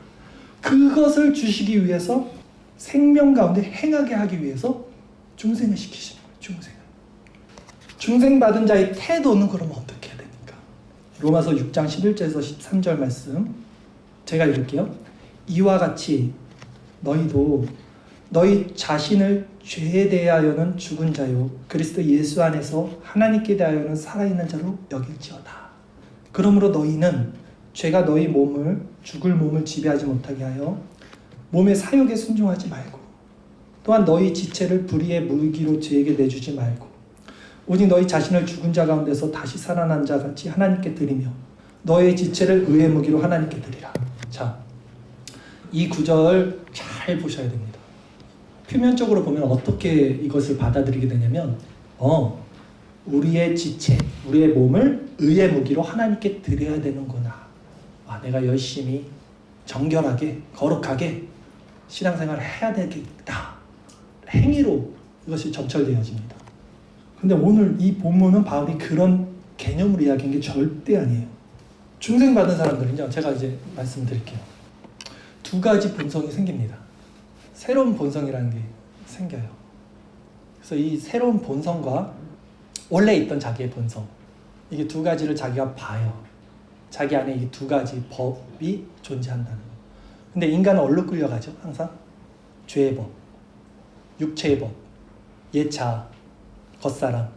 그것을 주시기 위해서 생명 가운데 행하게 하기 위해서 중생을 시키시는 거예요. 중생받은 자의 태도는 그러면 어떻게 해야 됩니까? 로마서 6장 11절에서 13절 말씀 제가 읽을게요. 이와 같이 너희도 너희 자신을 죄에 대하여는 죽은 자요 그리스도 예수 안에서 하나님께 대하여는 살아있는 자로 여길지어다. 그러므로 너희는 죄가 너희 몸을 죽을 몸을 지배하지 못하게 하여 몸의 사욕에 순종하지 말고 또한 너희 지체를 불의의 무기로 죄에게 내주지 말고 오직 너희 자신을 죽은 자 가운데서 다시 살아난 자 같이 하나님께 드리며 너의 지체를 의의 무기로 하나님께 드리라. 자, 이 구절 잘 보셔야 됩니다. 표면적으로 보면 어떻게 이것을 받아들이게 되냐면 우리의 지체, 우리의 몸을 의의 무기로 하나님께 드려야 되는구나. 내가 열심히 정결하게 거룩하게 신앙생활을 해야 되겠다. 행위로 이것이 점철되어집니다. 근데 오늘 이 본문은 바울이 그런 개념으로 이야기한 게 절대 아니에요. 중생받은 사람들은요, 제가 이제 말씀드릴게요. 두 가지 본성이 생깁니다. 새로운 본성이라는 게 생겨요. 그래서 이 새로운 본성과 원래 있던 자기의 본성, 이게 두 가지를 자기가 봐요. 자기 안에 이 두 가지 법이 존재한다는 거. 근데 인간은 어디로 끌려가죠? 항상 죄의 법, 육체의 법, 옛자, 겉사람,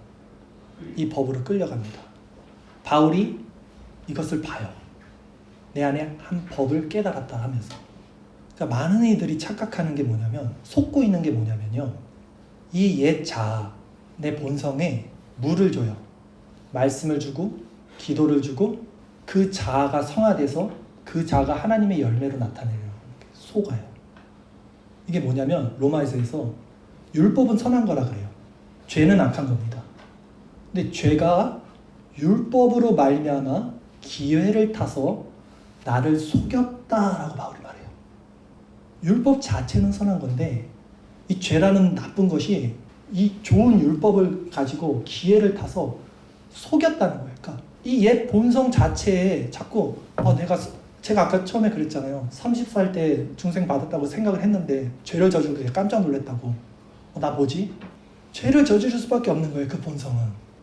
이 법으로 끌려갑니다. 바울이 이것을 봐요. 내 안에 한 법을 깨달았다 하면서. 그러니까 많은 이들이 착각하는 게 뭐냐면, 속고 있는 게 뭐냐면요, 이 옛자, 내 본성에 물을 줘요. 말씀을 주고 기도를 주고 그 자아가 성화돼서 그 자아가 하나님의 열매로 나타내요. 속아요. 이게 뭐냐면 로마에서에서 율법은 선한 거라 그래요. 죄는 악한 겁니다. 근데 죄가 율법으로 말미암아 기회를 타서 나를 속였다라고 바울이 말해요. 율법 자체는 선한 건데 이 죄라는 나쁜 것이 이 좋은 율법을 가지고 기회를 타서 속였다는 거예요. 그러니까 이 옛 본성 자체에 자꾸 제가 아까 처음에 그랬잖아요. 30살 때 중생 받았다고 생각을 했는데 죄를 저지르고 깜짝 놀랐다고. 나 뭐지? 죄를 저지를 수밖에 없는 거예요. 그 본성은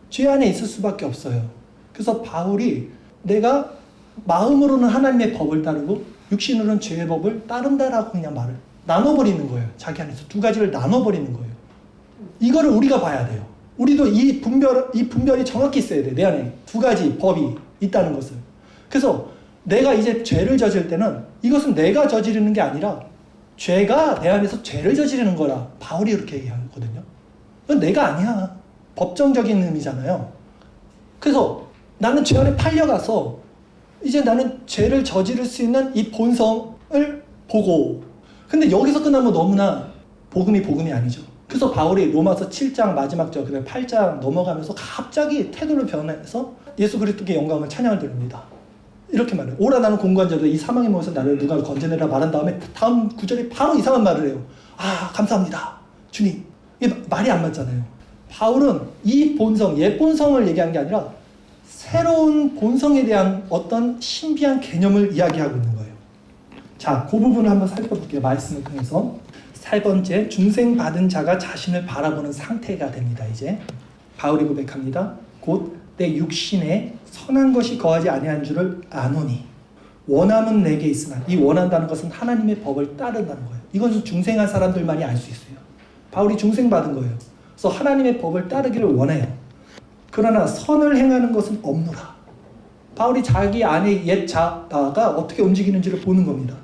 죄 안에 있을 수밖에 없어요. 그래서 바울이 내가 마음으로는 하나님의 법을 따르고 육신으로는 죄의 법을 따른다라고 그냥 말을 나눠버리는 거예요. 자기 안에서 두 가지를 나눠버리는 거예요. 이거를 우리가 봐야 돼요. 우리도 이 분별이 정확히 있어야 돼. 내 안에 두 가지 법이 있다는 것을. 그래서 내가 이제 죄를 저질 때는 이것은 내가 저지르는 게 아니라 죄가 내 안에서 죄를 저지르는 거라 바울이 그렇게 얘기하거든요. 그건 내가 아니야. 법정적인 의미잖아요. 그래서 나는 죄 안에 팔려가서 이제 나는 죄를 저지를 수 있는 이 본성을 보고, 근데 여기서 끝나면 너무나 복음이 아니죠. 그래서 바울이 로마서 7장 마지막 절, 그다음에 8장 넘어가면서 갑자기 태도를 변해서 예수 그리스도께 영광을 찬양을 드립니다. 이렇게 말해요. 오라 나는 공고한 자도 이 사망의 몸에서 나를 누가 건져내라 말한 다음에 다음 구절에 바로 이상한 말을 해요. 감사합니다. 주님. 이게 말이 안 맞잖아요. 바울은 이 본성, 옛 본성을 얘기한 게 아니라 새로운 본성에 대한 어떤 신비한 개념을 이야기하고 있는 거예요. 자, 그 부분을 한번 살펴볼게요. 말씀을 통해서. 세 번째, 중생받은 자가 자신을 바라보는 상태가 됩니다. 이제 바울이 고백합니다. 곧 내 육신에 선한 것이 거하지 아니한 줄을 아노니 원함은 내게 있으나, 이 원한다는 것은 하나님의 법을 따른다는 거예요. 이것은 중생한 사람들만이 알 수 있어요. 바울이 중생받은 거예요. 그래서 하나님의 법을 따르기를 원해요. 그러나 선을 행하는 것은 없노라. 바울이 자기 안에 옛 자아가 어떻게 움직이는지를 보는 겁니다.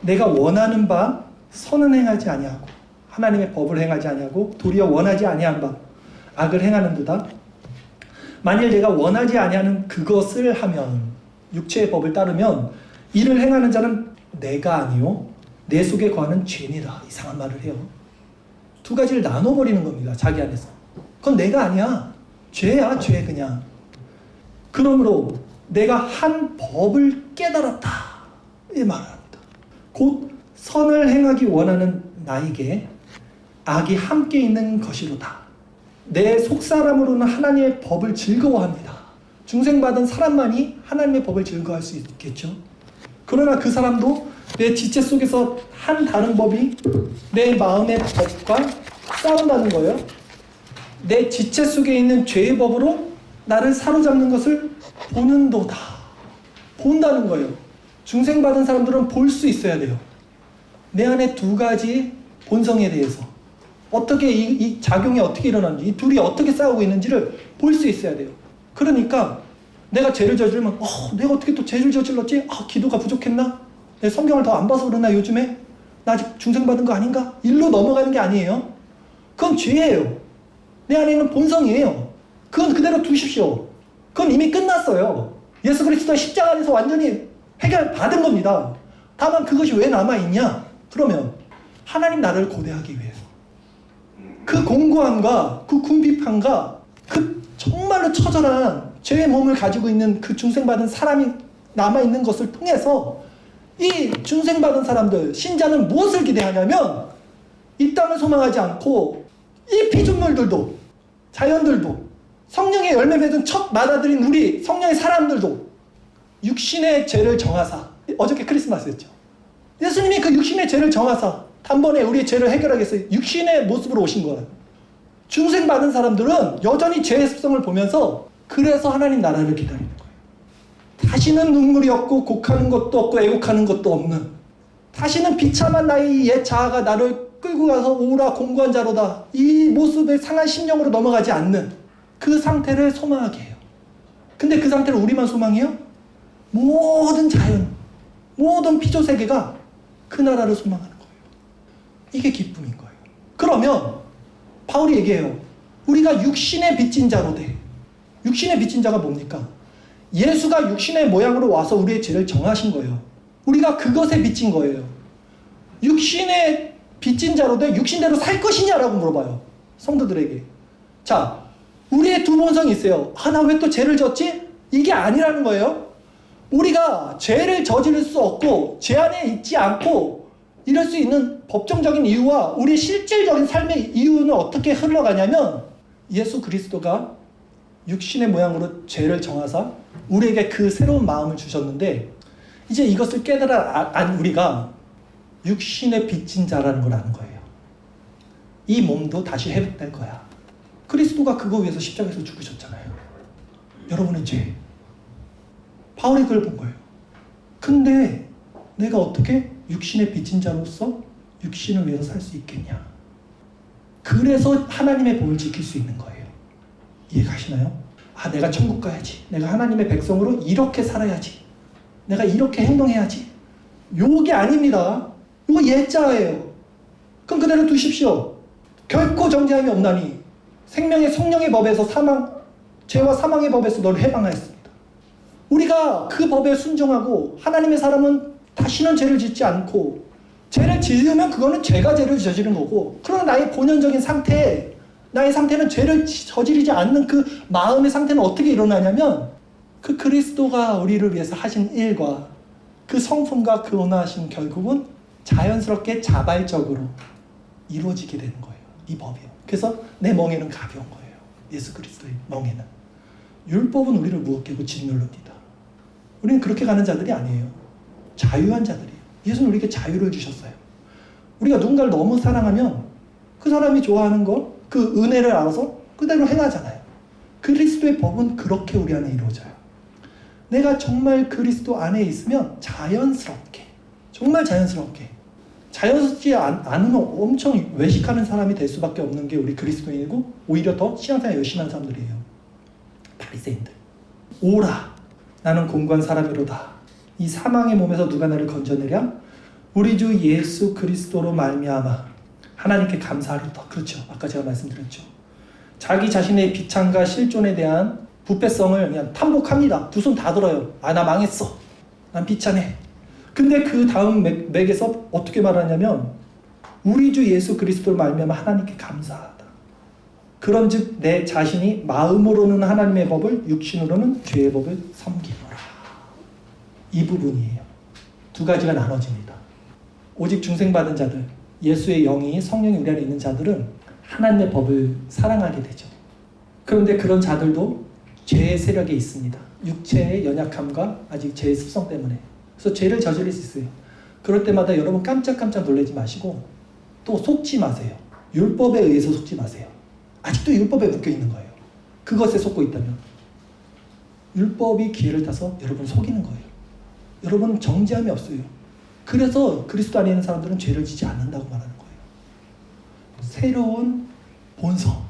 내가 원하는 바 선은 행하지 아니하고 하나님의 법을 행하지 아니하고 도리어 원하지 아니한 바 악을 행하는도다. 만일 내가 원하지 아니하는 그것을 하면, 육체의 법을 따르면 이를 행하는 자는 내가 아니요 내 속에 거하는 죄니라. 이상한 말을 해요. 두 가지를 나눠버리는 겁니다. 자기 안에서. 그건 내가 아니야. 죄야, 죄 그냥. 그러므로 내가 한 법을 깨달았다. 이 말을 합니다. 곧 선을 행하기 원하는 나에게 악이 함께 있는 것이로다. 내 속사람으로는 하나님의 법을 즐거워합니다. 중생받은 사람만이 하나님의 법을 즐거워할 수 있겠죠. 그러나 그 사람도 내 지체 속에서 한 다른 법이 내 마음의 법과 싸운다는 거예요. 내 지체 속에 있는 죄의 법으로 나를 사로잡는 것을 보는도다. 본다는 거예요. 중생받은 사람들은 볼 수 있어야 돼요. 내 안에 두 가지 본성에 대해서 어떻게 이 작용이 어떻게 일어나는지, 이 둘이 어떻게 싸우고 있는지를 볼 수 있어야 돼요. 그러니까 내가 죄를 저지르면 내가 어떻게 또 죄를 저질렀지? 기도가 부족했나? 내 성경을 더 안 봐서 그러나 요즘에? 나 아직 중생받은 거 아닌가? 일로 넘어가는 게 아니에요. 그건 죄예요. 내 안에 있는 본성이에요. 그건 그대로 두십시오. 그건 이미 끝났어요. 예수 그리스도의 십자가 안에서 완전히 해결받은 겁니다. 다만 그것이 왜 남아있냐? 그러면 하나님 나라를 고대하기 위해서 그 공고함과 그 궁핍함과 그 정말로 처절한 죄의 몸을 가지고 있는 그 중생받은 사람이 남아있는 것을 통해서 이 중생받은 사람들, 신자는 무엇을 기대하냐면 이 땅을 소망하지 않고 이 피조물들도, 자연들도, 성령의 열매 맺은 첫 맏아들인 우리 성령의 사람들도 육신의 죄를 정하사, 어저께 크리스마스였죠. 예수님이 그 육신의 죄를 정하사 단번에 우리의 죄를 해결하기 위해서 육신의 모습으로 오신 거예요. 중생받은 사람들은 여전히 죄의 습성을 보면서 그래서 하나님 나라를 기다리는 거예요. 다시는 눈물이 없고 곡하는 것도 없고 애곡하는 것도 없는, 다시는 비참한 나의 옛 자아가 나를 끌고 가서 오라 공고한 자로다, 이 모습의 상한 심령으로 넘어가지 않는 그 상태를 소망하게 해요. 근데 그 상태를 우리만 소망해요? 모든 자연, 모든 피조세계가 그 나라를 소망하는 거예요. 이게 기쁨인 거예요. 그러면 바울이 얘기해요. 우리가 육신의 빚진 자로 돼. 육신의 빚진 자가 뭡니까? 예수가 육신의 모양으로 와서 우리의 죄를 정하신 거예요. 우리가 그것에 빚진 거예요. 육신의 빚진 자로 돼 육신대로 살 것이냐라고 물어봐요. 성도들에게. 자, 우리의 두 본성이 있어요. 나 왜 또 죄를 졌지? 이게 아니라는 거예요. 우리가 죄를 저지를 수 없고 죄 안에 있지 않고 이럴 수 있는 법정적인 이유와 우리의 실질적인 삶의 이유는 어떻게 흘러가냐면 예수 그리스도가 육신의 모양으로 죄를 정하사 우리에게 그 새로운 마음을 주셨는데 이제 이것을 깨달아 안 우리가 육신의 빚진 자라는 걸 아는 거예요. 이 몸도 다시 회복될 거야. 그리스도가 그거 위해서 십자가에서 죽으셨잖아요. 여러분의 죄. 바울이 그걸 본 거예요. 근데 내가 어떻게 육신의 빚진 자로서 육신을 위해서 살 수 있겠냐. 그래서 하나님의 법을 지킬 수 있는 거예요. 이해가시나요? 내가 천국 가야지. 내가 하나님의 백성으로 이렇게 살아야지. 내가 이렇게 행동해야지. 요게 아닙니다. 요거 예자예요. 그럼 그대로 두십시오. 결코 정죄함이 없나니 생명의 성령의 법에서 죄와 사망의 법에서 너를 해방하였습니다. 우리가 그 법에 순종하고 하나님의 사람은 다시는 죄를 짓지 않고, 죄를 지으면 그거는 죄가 죄를 저지른 거고, 그러나 나의 본연적인 상태, 나의 상태는 죄를 저지르지 않는 그 마음의 상태는 어떻게 일어나냐면 그 그리스도가 우리를 위해서 하신 일과 그 성품과 그 원하신 결국은 자연스럽게 자발적으로 이루어지게 되는 거예요. 이 법이요. 그래서 내 멍에는 가벼운 거예요. 예수 그리스도의 멍에는. 율법은 우리를 무겁게 짓눌릅니다. 우리는 그렇게 가는 자들이 아니에요. 자유한 자들이에요. 예수는 우리에게 자유를 주셨어요. 우리가 누군가를 너무 사랑하면 그 사람이 좋아하는 거, 그 은혜를 알아서 그대로 행하잖아요. 그리스도의 법은 그렇게 우리 안에 이루어져요. 내가 정말 그리스도 안에 있으면 자연스럽게, 정말 자연스럽게, 자연스럽지 않으면 엄청 외식하는 사람이 될 수밖에 없는 게 우리 그리스도인이고, 오히려 더 신앙생활 열심히 하는 사람들이에요. 바리새인들. 오라, 나는 공고한 사람이로다. 이 사망의 몸에서 누가 나를 건져내랴? 우리 주 예수 그리스도로 말미암아 하나님께 감사하리로다. 그렇죠. 아까 제가 말씀드렸죠. 자기 자신의 비참과 실존에 대한 부패성을 그냥 탐복합니다. 두 손 다 들어요. 나 망했어. 난 비참해. 근데 그 다음 맥에서 어떻게 말하냐면 우리 주 예수 그리스도로 말미암아 하나님께 감사하다. 그런즉 내 자신이 마음으로는 하나님의 법을, 육신으로는 죄의 법을 섬기노라. 이 부분이에요. 두 가지가 나눠집니다. 오직 중생받은 자들, 예수의 영이, 성령이 우리 안에 있는 자들은 하나님의 법을 사랑하게 되죠. 그런데 그런 자들도 죄의 세력에 있습니다. 육체의 연약함과 아직 죄의 습성 때문에. 그래서 죄를 저지를 수 있어요. 그럴 때마다 여러분 깜짝깜짝 놀라지 마시고 또 속지 마세요. 율법에 의해서 속지 마세요. 아직도 율법에 묶여 있는 거예요. 그것에 속고 있다면 율법이 기회를 타서 여러분 속이는 거예요. 여러분 정죄함이 없어요. 그래서 그리스도 안에 있는 사람들은 죄를 지지 않는다고 말하는 거예요. 새로운 본성,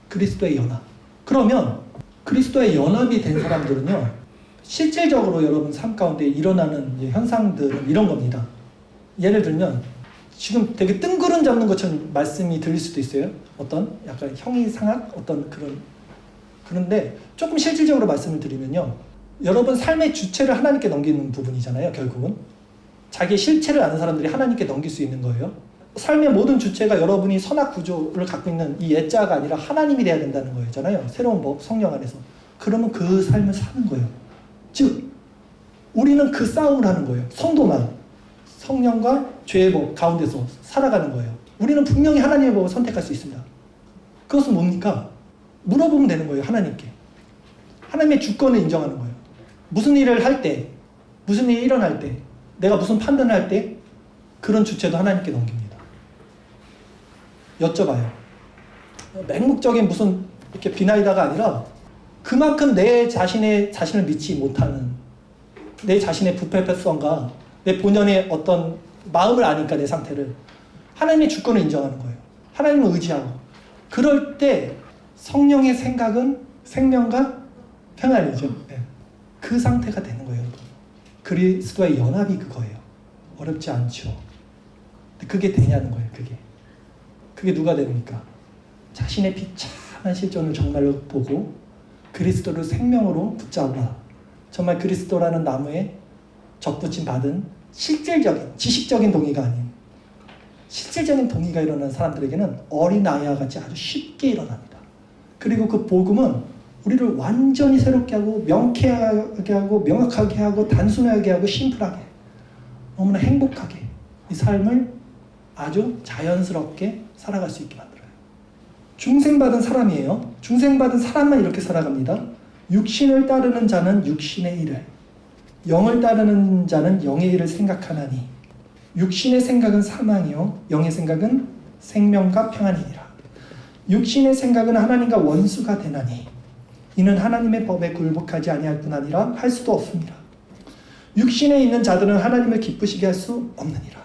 그리스도의 연합. 그러면 그리스도의 연합이 된 사람들은요, 실질적으로 여러분 삶 가운데 일어나는 이제 현상들은 이런 겁니다. 예를 들면 지금 되게 뜬구름 잡는 것처럼 말씀이 들릴 수도 있어요. 어떤 약간 형이 상한 어떤 그런데 조금 실질적으로 말씀을 드리면요, 여러분 삶의 주체를 하나님께 넘기는 부분이잖아요. 결국은 자기의 실체를 아는 사람들이 하나님께 넘길 수 있는 거예요. 삶의 모든 주체가 여러분이 선악 구조를 갖고 있는 이 예자가 아니라 하나님이 돼야 된다는 거잖아요. 새로운 성령 안에서. 그러면 그 삶을 사는 거예요. 즉 우리는 그 싸움을 하는 거예요. 성도만 성령과 죄의 법 가운데서 살아가는 거예요. 우리는 분명히 하나님의 법을 선택할 수 있습니다. 그것은 뭡니까? 물어보면 되는 거예요. 하나님께. 하나님의 주권을 인정하는 거예요. 무슨 일을 할 때, 무슨 일이 일어날 때, 내가 무슨 판단을 할 때 그런 주체도 하나님께 넘깁니다. 여쭤봐요. 맹목적인 무슨 이렇게 비나이다가 아니라 그만큼 내 자신을 믿지 못하는 내 자신의 부패성과 내 본연의 어떤 마음을 아니까 내 상태를 하나님의 주권을 인정하는 거예요. 하나님을 의지하고. 그럴 때 성령의 생각은 생명과 평안이죠. 네. 그 상태가 되는 거예요. 그리스도의 연합이 그거예요. 어렵지 않죠. 근데 그게 되냐는 거예요. 그게 누가 됩니까? 자신의 비참한 실존을 정말로 보고 그리스도를 생명으로 붙잡아 정말 그리스도라는 나무에 접붙임 받은 실질적인 지식적인 동의가 아닌 실질적인 동의가 일어나는 사람들에게는 어린아이와 같이 아주 쉽게 일어납니다. 그리고 그 복음은 우리를 완전히 새롭게 하고 명쾌하게 하고 명확하게 하고 단순하게 하고 심플하게 너무나 행복하게 이 삶을 아주 자연스럽게 살아갈 수 있게 만들어요. 중생받은 사람이에요. 중생받은 사람만 이렇게 살아갑니다. 육신을 따르는 자는 육신의 일을, 영을 따르는 자는 영의 일을 생각하나니 육신의 생각은 사망이요 영의 생각은 생명과 평안이니라. 육신의 생각은 하나님과 원수가 되나니 이는 하나님의 법에 굴복하지 아니할 뿐 아니라 할 수도 없습니다. 육신에 있는 자들은 하나님을 기쁘시게 할 수 없느니라.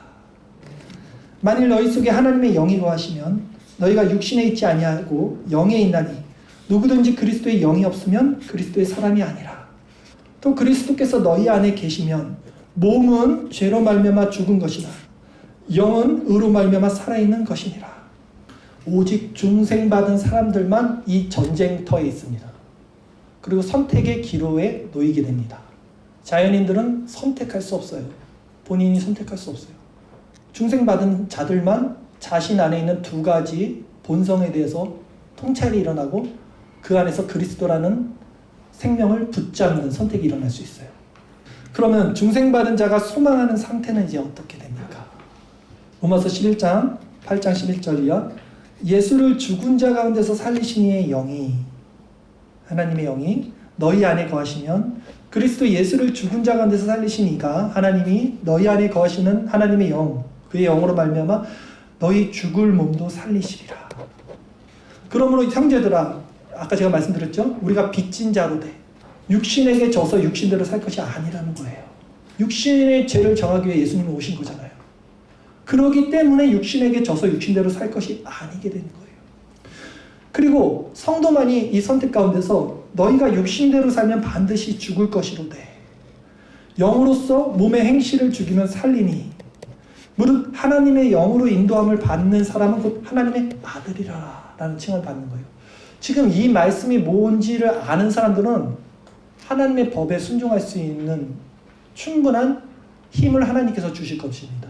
만일 너희 속에 하나님의 영이 거하시면 너희가 육신에 있지 아니하고 영에 있나니 누구든지 그리스도의 영이 없으면 그리스도의 사람이 아니라. 또 그리스도께서 너희 안에 계시면 몸은 죄로 말미암아 죽은 것이나 영은 의로 말미암아 살아있는 것이니라. 오직 중생받은 사람들만 이 전쟁터에 있습니다. 그리고 선택의 기로에 놓이게 됩니다. 자연인들은 선택할 수 없어요. 본인이 선택할 수 없어요. 중생받은 자들만 자신 안에 있는 두 가지 본성에 대해서 통찰이 일어나고 그 안에서 그리스도라는 생명을 붙잡는 선택이 일어날 수 있어요. 그러면 중생받은 자가 소망하는 상태는 이제 어떻게 됩니까? 로마서 11장 8장 11절이요. 예수를 죽은 자 가운데서 살리신 이의 영이 하나님의 영이 너희 안에 거하시면 그리스도 예수를 죽은 자 가운데서 살리신 이가 하나님이 너희 안에 거하시는 하나님의 영 그의 영으로 말미암아 너희 죽을 몸도 살리시리라. 그러므로 형제들아 아까 제가 말씀드렸죠? 우리가 빚진 자로 돼 육신에게 져서 육신대로 살 것이 아니라는 거예요. 육신의 죄를 정하기 위해 예수님이 오신 거잖아요. 그러기 때문에 육신에게 져서 육신대로 살 것이 아니게 되는 거예요. 그리고 성도만이 이 선택 가운데서 너희가 육신대로 살면 반드시 죽을 것이로되 영으로서 몸의 행실을 죽이면 살리니 무릇 하나님의 영으로 인도함을 받는 사람은 곧 하나님의 아들이라 라는 칭을 받는 거예요. 지금 이 말씀이 뭔지를 아는 사람들은 하나님의 법에 순종할 수 있는 충분한 힘을 하나님께서 주실 것입니다.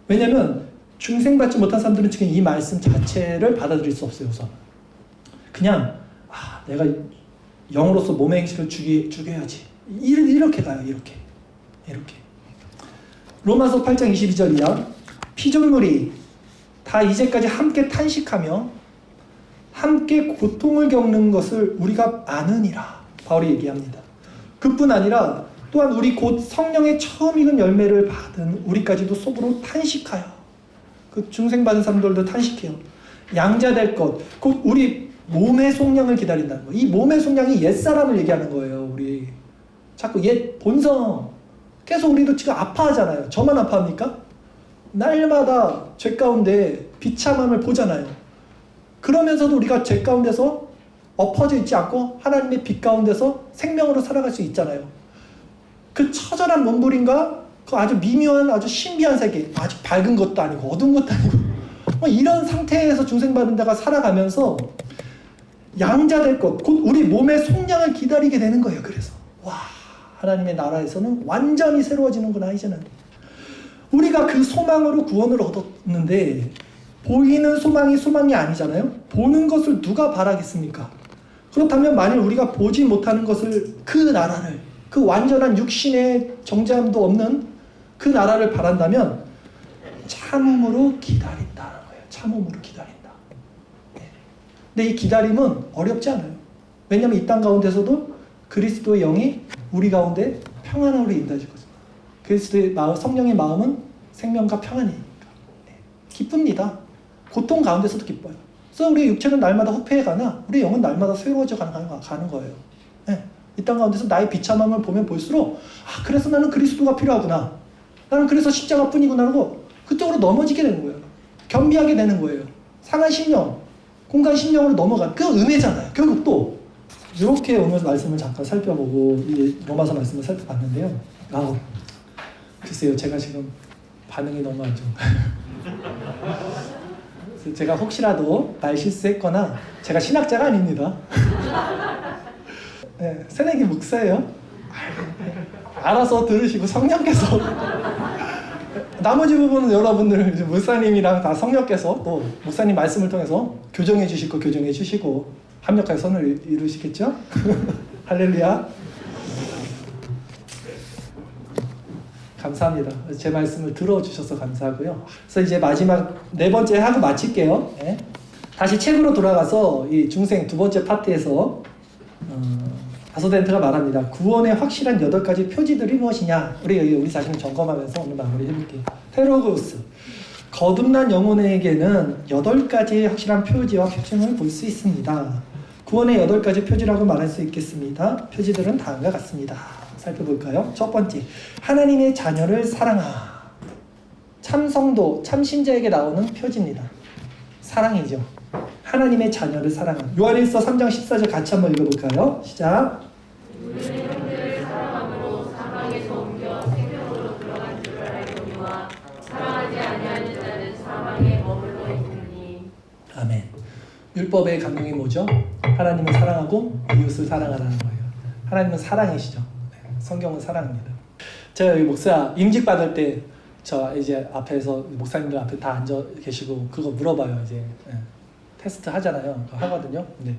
왜냐하면 중생받지 못한 사람들은 지금 이 말씀 자체를 받아들일 수 없어요. 우선 그냥 내가 영으로서 몸의 행실을 죽여야지 이렇게 가요. 이렇게 로마서 8장 22절이야. 피조물이 다 이제까지 함께 탄식하며 함께 고통을 겪는 것을 우리가 아느니라 바울이 얘기합니다. 그뿐 아니라 또한 우리 곧 성령의 처음 익은 열매를 받은 우리까지도 속으로 탄식하여 그 중생받은 사람들도 탄식해요. 양자될 것 곧 우리 몸의 속량을 기다린다는 거예요. 이 몸의 속량이 옛사람을 얘기하는 거예요. 우리 자꾸 옛 본성 계속 우리도 지금 아파하잖아요. 저만 아파합니까? 날마다 죄 가운데 비참함을 보잖아요. 그러면서도 우리가 죄 가운데서 엎어져 있지 않고 하나님의 빛 가운데서 생명으로 살아갈 수 있잖아요. 그 처절한 몸부림과 그 아주 미묘한 아주 신비한 세계, 아직 밝은 것도 아니고 어두운 것도 아니고 이런 상태에서 중생받은 자가 살아가면서 양자될 것, 곧 우리 몸의 속량을 기다리게 되는 거예요. 그래서 와, 하나님의 나라에서는 완전히 새로워지는구나. 이제는 우리가 그 소망으로 구원을 얻었는데 보이는 소망이 아니잖아요. 보는 것을 누가 바라겠습니까? 그렇다면 만일 우리가 보지 못하는 것을, 그 나라를, 그 완전한 육신의 정죄함도 없는 그 나라를 바란다면 참음으로 기다린다는 거예요. 참음으로 기다린다. 네. 근데 이 기다림은 어렵지 않아요. 왜냐하면 이 땅 가운데서도 그리스도의 영이 우리 가운데 평안으로 인도해주거든요. 그리스도의 마음, 성령의 마음은 생명과 평안이니까. 네. 기쁩니다. 고통 가운데서도 기뻐요. 그래서 우리 육체는 날마다 후패해가나 우리 영은 날마다 새로워져 가는 거예요. 네. 이 땅 가운데서 나의 비참함을 보면 볼수록 그래서 나는 그리스도가 필요하구나. 나는 그래서 십자가뿐이구나 하고 그쪽으로 넘어지게 되는 거예요. 겸비하게 되는 거예요. 상한 심령, 공간 심령으로 넘어간 그 은혜잖아요. 결국 또 이렇게 오늘 말씀을 잠깐 살펴보고 이 로마서 말씀을 살펴봤는데요. 글쎄요, 제가 지금 반응이 너무 안 좋은가요? 제가 혹시라도 말 실수했거나 제가 신학자가 아닙니다. 네, 새내기 목사예요. 알아서 들으시고 성령께서 나머지 부분은 여러분들 목사님이랑 다 성령께서 또 목사님 말씀을 통해서 교정해 주실 거 교정해 주시고 합력하여 선을 이루시겠죠? 할렐루야. 감사합니다. 제 말씀을 들어주셔서 감사하고요. 그래서 이제 마지막 네 번째 하고 마칠게요. 네. 다시 책으로 돌아가서 이 중생 두 번째 파트에서 아소덴트가 말합니다. 구원의 확실한 8가지 표지들이 무엇이냐? 우리 자신을 점검하면서 오늘 마무리 해볼게요. 테로고스, 거듭난 영혼에게는 8가지의 확실한 표지와 표징을 볼 수 있습니다. 구원의 8가지 표지라고 말할 수 있겠습니다. 표지들은 다음과 같습니다. 살펴볼까요? 첫 번째, 하나님의 자녀를 사랑하. 참성도, 참신자에게 나오는 표지입니다. 사랑이죠. 하나님의 자녀를 사랑하. 요한일서 3장 14절 같이 한번 읽어볼까요? 시작. 우리는 형제를 사랑함으로 사망에서 옮겨 생명으로 들어간 줄을 알거니와 사랑하지 아니하는 자는 사망에 머물러 있으니. 아멘. 율법의 강령이 뭐죠? 하나님을 사랑하고 이웃을 사랑하라는 거예요. 하나님은 사랑이시죠. 성경은 사랑입니다. 제가 여기 목사 임직 받을 때 저 이제 앞에서 목사님들 앞에 다 앉아 계시고 그거 물어봐요. 이제 테스트 하잖아요. 하거든요. 근데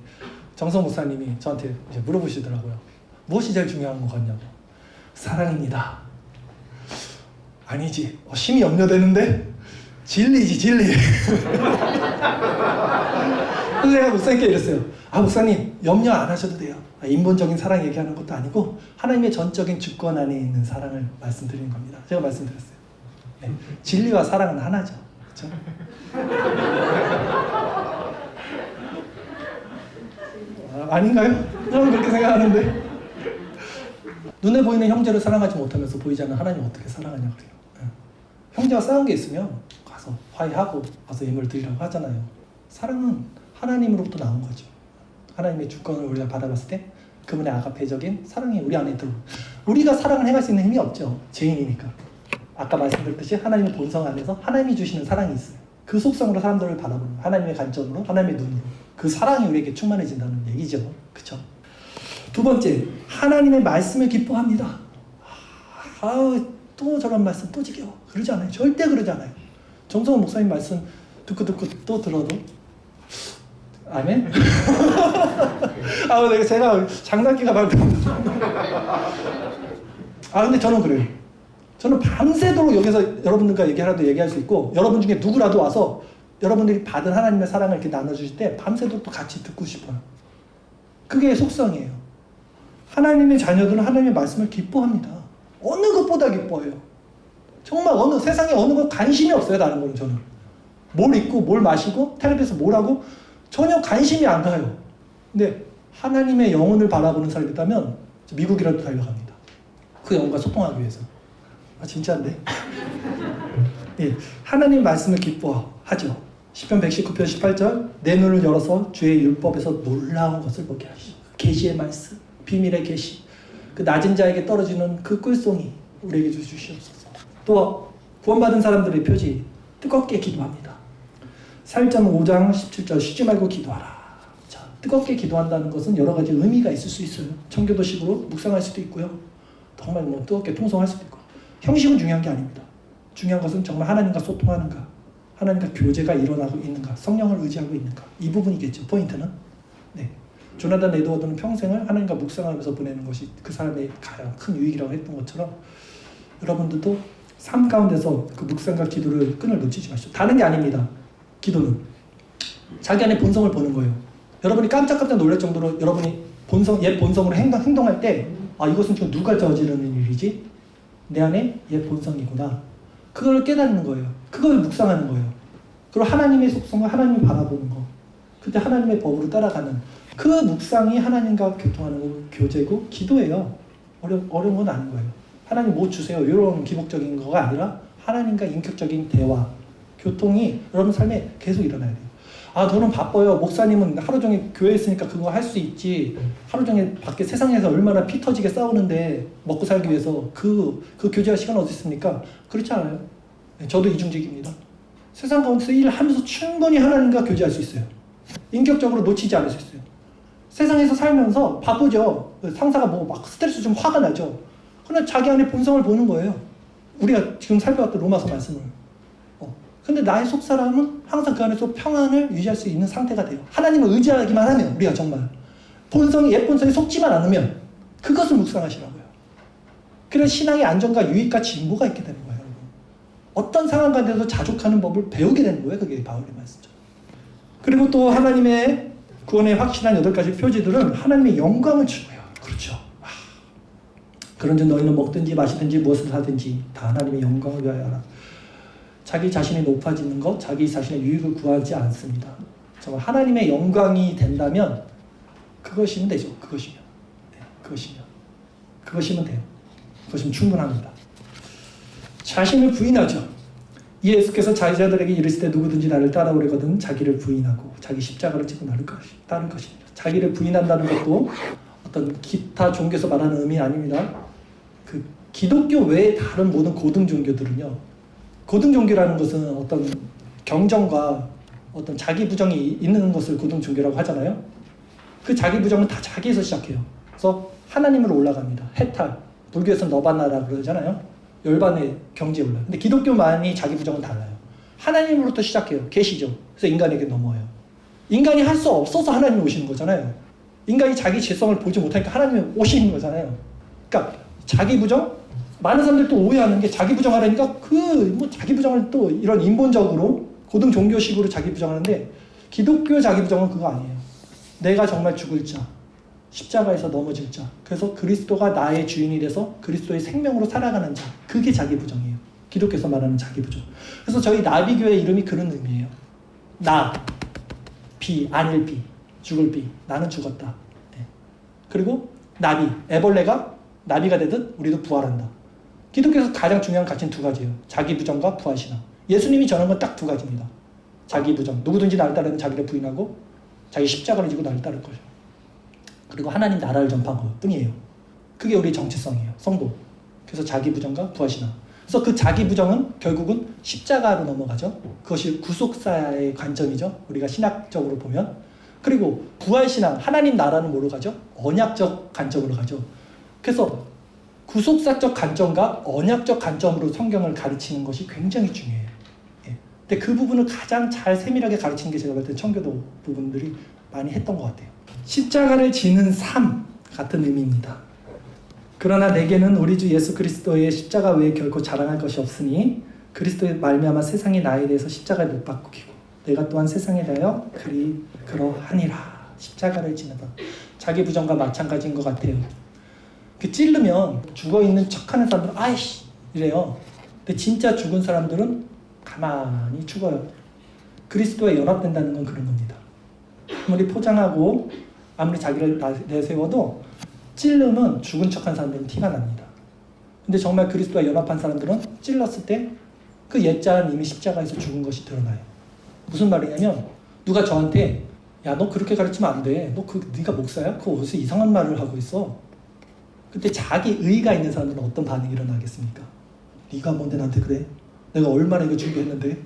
정성 목사님이 저한테 이제 물어보시더라고요. 무엇이 제일 중요한 것 같냐고. 사랑입니다. 아니지. 심히 염려되는데 진리지 진리. 그래서 제가 목사님께 이랬어요. 목사님 염려 안 하셔도 돼요. 인본적인 사랑 얘기하는 것도 아니고 하나님의 전적인 주권 안에 있는 사랑을 말씀드리는 겁니다. 제가 말씀드렸어요. 네. 진리와 사랑은 하나죠. 그렇죠? 아닌가요? 저는 그렇게 생각하는데 눈에 보이는 형제를 사랑하지 못하면서 보이지 않는 하나님 어떻게 사랑하냐 그래요. 형제와 싸운 게 있으면 가서 화해하고 가서 예물을 드리라고 하잖아요. 사랑은 하나님으로부터 나온 거죠. 하나님의 주권을 우리가 받아봤을 때 그분의 아가페적인 사랑이 우리 안에 들어. 우리가 사랑을 해갈 수 있는 힘이 없죠. 죄인이니까. 아까 말씀드렸듯이 하나님의 본성 안에서 하나님이 주시는 사랑이 있어요. 그 속성으로 사람들을 바라보는 하나님의 관점으로 하나님의 눈으로 그 사랑이 우리에게 충만해진다는 얘기죠. 그렇죠? 두 번째, 하나님의 말씀을 기뻐합니다. 또 저런 말씀 또 지겨워. 그러지 않아요. 절대 그러지 않아요. 정성훈 목사님 말씀 듣고 또 들어도 아멘? 제가 장난기가 많거든요. 근데 저는 그래요. 저는 밤새도록 여기서 여러분들과 얘기할 수 있고 여러분 중에 누구라도 와서 여러분들이 받은 하나님의 사랑을 이렇게 나눠주실 때 밤새도록 또 같이 듣고 싶어요. 그게 속성이에요. 하나님의 자녀들은 하나님의 말씀을 기뻐합니다. 어느 것보다 기뻐해요. 정말 세상에 어느 것 관심이 없어요. 다른 거는 저는. 뭘 입고 뭘 마시고 텔레비에서 뭘 하고 전혀 관심이 안 가요. 근데 하나님의 영혼을 바라보는 사람이 있다면 미국이라도 달려갑니다. 그 영혼과 소통하기 위해서. 진짜인데? 예, 하나님 말씀을 기뻐하죠. 시편 119편 18절 내 눈을 열어서 주의 율법에서 놀라운 것을 보게 하시오. 계시의 말씀, 비밀의 계시, 그 낮은 자에게 떨어지는 그 꿀송이 우리에게 주시옵소서. 또 구원받은 사람들의 표지 뜨겁게 기도합니다. 사일전 5장 17절 쉬지 말고 기도하라. 자, 뜨겁게 기도한다는 것은 여러 가지 의미가 있을 수 있어요. 청교도식으로 묵상할 수도 있고요. 정말 뭐 뜨겁게 통성할 수도 있고. 형식은 중요한 게 아닙니다. 중요한 것은 정말 하나님과 소통하는가, 하나님과 교제가 일어나고 있는가, 성령을 의지하고 있는가, 이 부분이겠죠. 포인트는. 네. 조나단 에드워드는 평생을 하나님과 묵상하면서 보내는 것이 그 사람의 가장 큰 유익이라고 했던 것처럼 여러분들도 삶 가운데서 그 묵상과 기도를 끈을 놓치지 마시오. 다른 게 아닙니다. 기도는 자기 안에 본성을 보는 거예요. 여러분이 깜짝깜짝 놀랄 정도로 여러분이 옛 본성으로 행동할 때 이것은 지금 누가 저지르는 일이지? 내 안에 옛 본성이구나. 그걸 깨닫는 거예요. 그걸 묵상하는 거예요. 그리고 하나님의 속성을 하나님이 바라보는 거. 그때 하나님의 법으로 따라가는 그 묵상이 하나님과 교통하는 교제고 기도예요. 어려운 건 아닌 거예요. 하나님 뭐 주세요. 이런 기복적인 거가 아니라 하나님과 인격적인 대화, 교통이 여러분 삶에 계속 일어나야 돼요. 너는 바빠요. 목사님은 하루 종일 교회에 있으니까 그거 할 수 있지. 하루 종일 밖에 세상에서 얼마나 피 터지게 싸우는데 먹고 살기 위해서 그 교제할 시간 어디 있습니까? 그렇지 않아요. 저도 이중직입니다. 세상 가운데서 일하면서 충분히 하나님과 교제할 수 있어요. 인격적으로 놓치지 않을 수 있어요. 세상에서 살면서 바쁘죠. 상사가 뭐 막 스트레스 좀 화가 나죠. 그러나 자기 안에 본성을 보는 거예요. 우리가 지금 살펴봤던 로마서 말씀을. 근데 나의 속사람은 항상 그 안에서 평안을 유지할 수 있는 상태가 돼요. 하나님을 의지하기만 하면, 우리가 정말 본성이 옛 본성에 속지만 않으면 그것을 묵상하시라고요. 그래서 신앙의 안정과 유익과 진보가 있게 되는 거예요. 여러분. 어떤 상황 가운데서 자족하는 법을 배우게 되는 거예요. 그게 바울의 말씀이죠. 그리고 또 하나님의 구원의 확실한 8가지 표지들은 하나님의 영광을 추구해요. 그렇죠. 그런즉 너희는 먹든지 마시든지 무엇을 하든지 다 하나님의 영광을 위하여 하라. 자기 자신이 높아지는 것, 자기 자신의 유익을 구하지 않습니다. 정말 하나님의 영광이 된다면 그것이면 되죠. 그것이면. 네, 그것이면 돼요. 그것이면 충분합니다. 자신을 부인하죠. 예수께서 자기자들에게 이르시되 누구든지 나를 따라오려거든 자기를 부인하고 자기 십자가를 지고 나를 따를 것입니다. 자기를 부인한다는 것도 어떤 기타 종교에서 말하는 의미 아닙니다. 그 기독교 외의 다른 모든 고등 종교들은요. 고등 종교라는 것은 어떤 경전과 어떤 자기 부정이 있는 것을 고등 종교라고 하잖아요. 그 자기 부정은 다 자기에서 시작해요. 그래서 하나님으로 올라갑니다. 해탈, 불교에서는 너바나라 그러잖아요. 열반의 경지에 올라요. 근데 기독교만이 자기 부정은 달라요. 하나님으로부터 시작해요. 계시죠. 그래서 인간에게 넘어와요. 인간이 할 수 없어서 하나님이 오시는 거잖아요. 인간이 자기 죄성을 보지 못하니까 하나님이 오시는 거잖아요. 그러니까 자기 부정? 많은 사람들이 또 오해하는 게 자기 부정하려니까 자기 부정을 또 이런 인본적으로 고등 종교식으로 자기 부정하는데 기독교 자기 부정은 그거 아니에요. 내가 정말 죽을 자, 십자가에서 넘어질 자, 그래서 그리스도가 나의 주인이 돼서 그리스도의 생명으로 살아가는 자, 그게 자기 부정이에요. 기독교에서 말하는 자기 부정. 그래서 저희 나비교회 이름이 그런 의미예요. 나, 비, 아닐 비, 죽을 비, 나는 죽었다. 네. 그리고 나비, 애벌레가 나비가 되듯 우리도 부활한다. 기독교에서 가장 중요한 가치는 2가지예요. 자기 부정과 부활신앙. 예수님이 전한 건 딱 2가지입니다. 자기 부정. 누구든지 나를 따르는 자기를 부인하고 자기 십자가를 지고 나를 따를 거죠. 그리고 하나님 나라를 전파한 것 뿐이에요. 그게 우리의 정체성이에요. 성도. 그래서 자기 부정과 부활신앙. 그래서 그 자기 부정은 결국은 십자가로 넘어가죠. 그것이 구속사의 관점이죠. 우리가 신학적으로 보면. 그리고 부활신앙, 하나님 나라는 뭐로 가죠? 언약적 관점으로 가죠. 그래서 구속사적 관점과 언약적 관점으로 성경을 가르치는 것이 굉장히 중요해요. 예. 근데 그 부분을 가장 잘 세밀하게 가르치는 게 제가 볼 때 청교도 부분들이 많이 했던 것 같아요. 십자가를 지는 삶 같은 의미입니다. 그러나 내게는 우리 주 예수 그리스도의 십자가 외에 결코 자랑할 것이 없으니 그리스도의 말미암아 세상이 나에 대해서 십자가를 못 바꾸기고 내가 또한 세상에 대하여 그러하니라. 십자가를 지는 것. 자기 부정과 마찬가지인 것 같아요. 그 찔르면 죽어있는 척하는 사람들은 아이씨 이래요. 근데 진짜 죽은 사람들은 가만히 죽어요. 그리스도에 연합된다는 건 그런 겁니다. 아무리 포장하고 아무리 자기를 내세워도 찔르면 죽은 척한 사람들은 티가 납니다. 근데 정말 그리스도와 연합한 사람들은 찔렀을 때 그 옛자는 이미 십자가에서 죽은 것이 드러나요. 무슨 말이냐면 누가 저한테 야, 너 그렇게 가르치면 안 돼. 네가 목사야? 그거 어디서 이상한 말을 하고 있어. 그때 자기 의가 있는 사람들은 어떤 반응이 일어나겠습니까? 네가 뭔데 나한테 그래? 내가 얼마나 이거 준비했는데?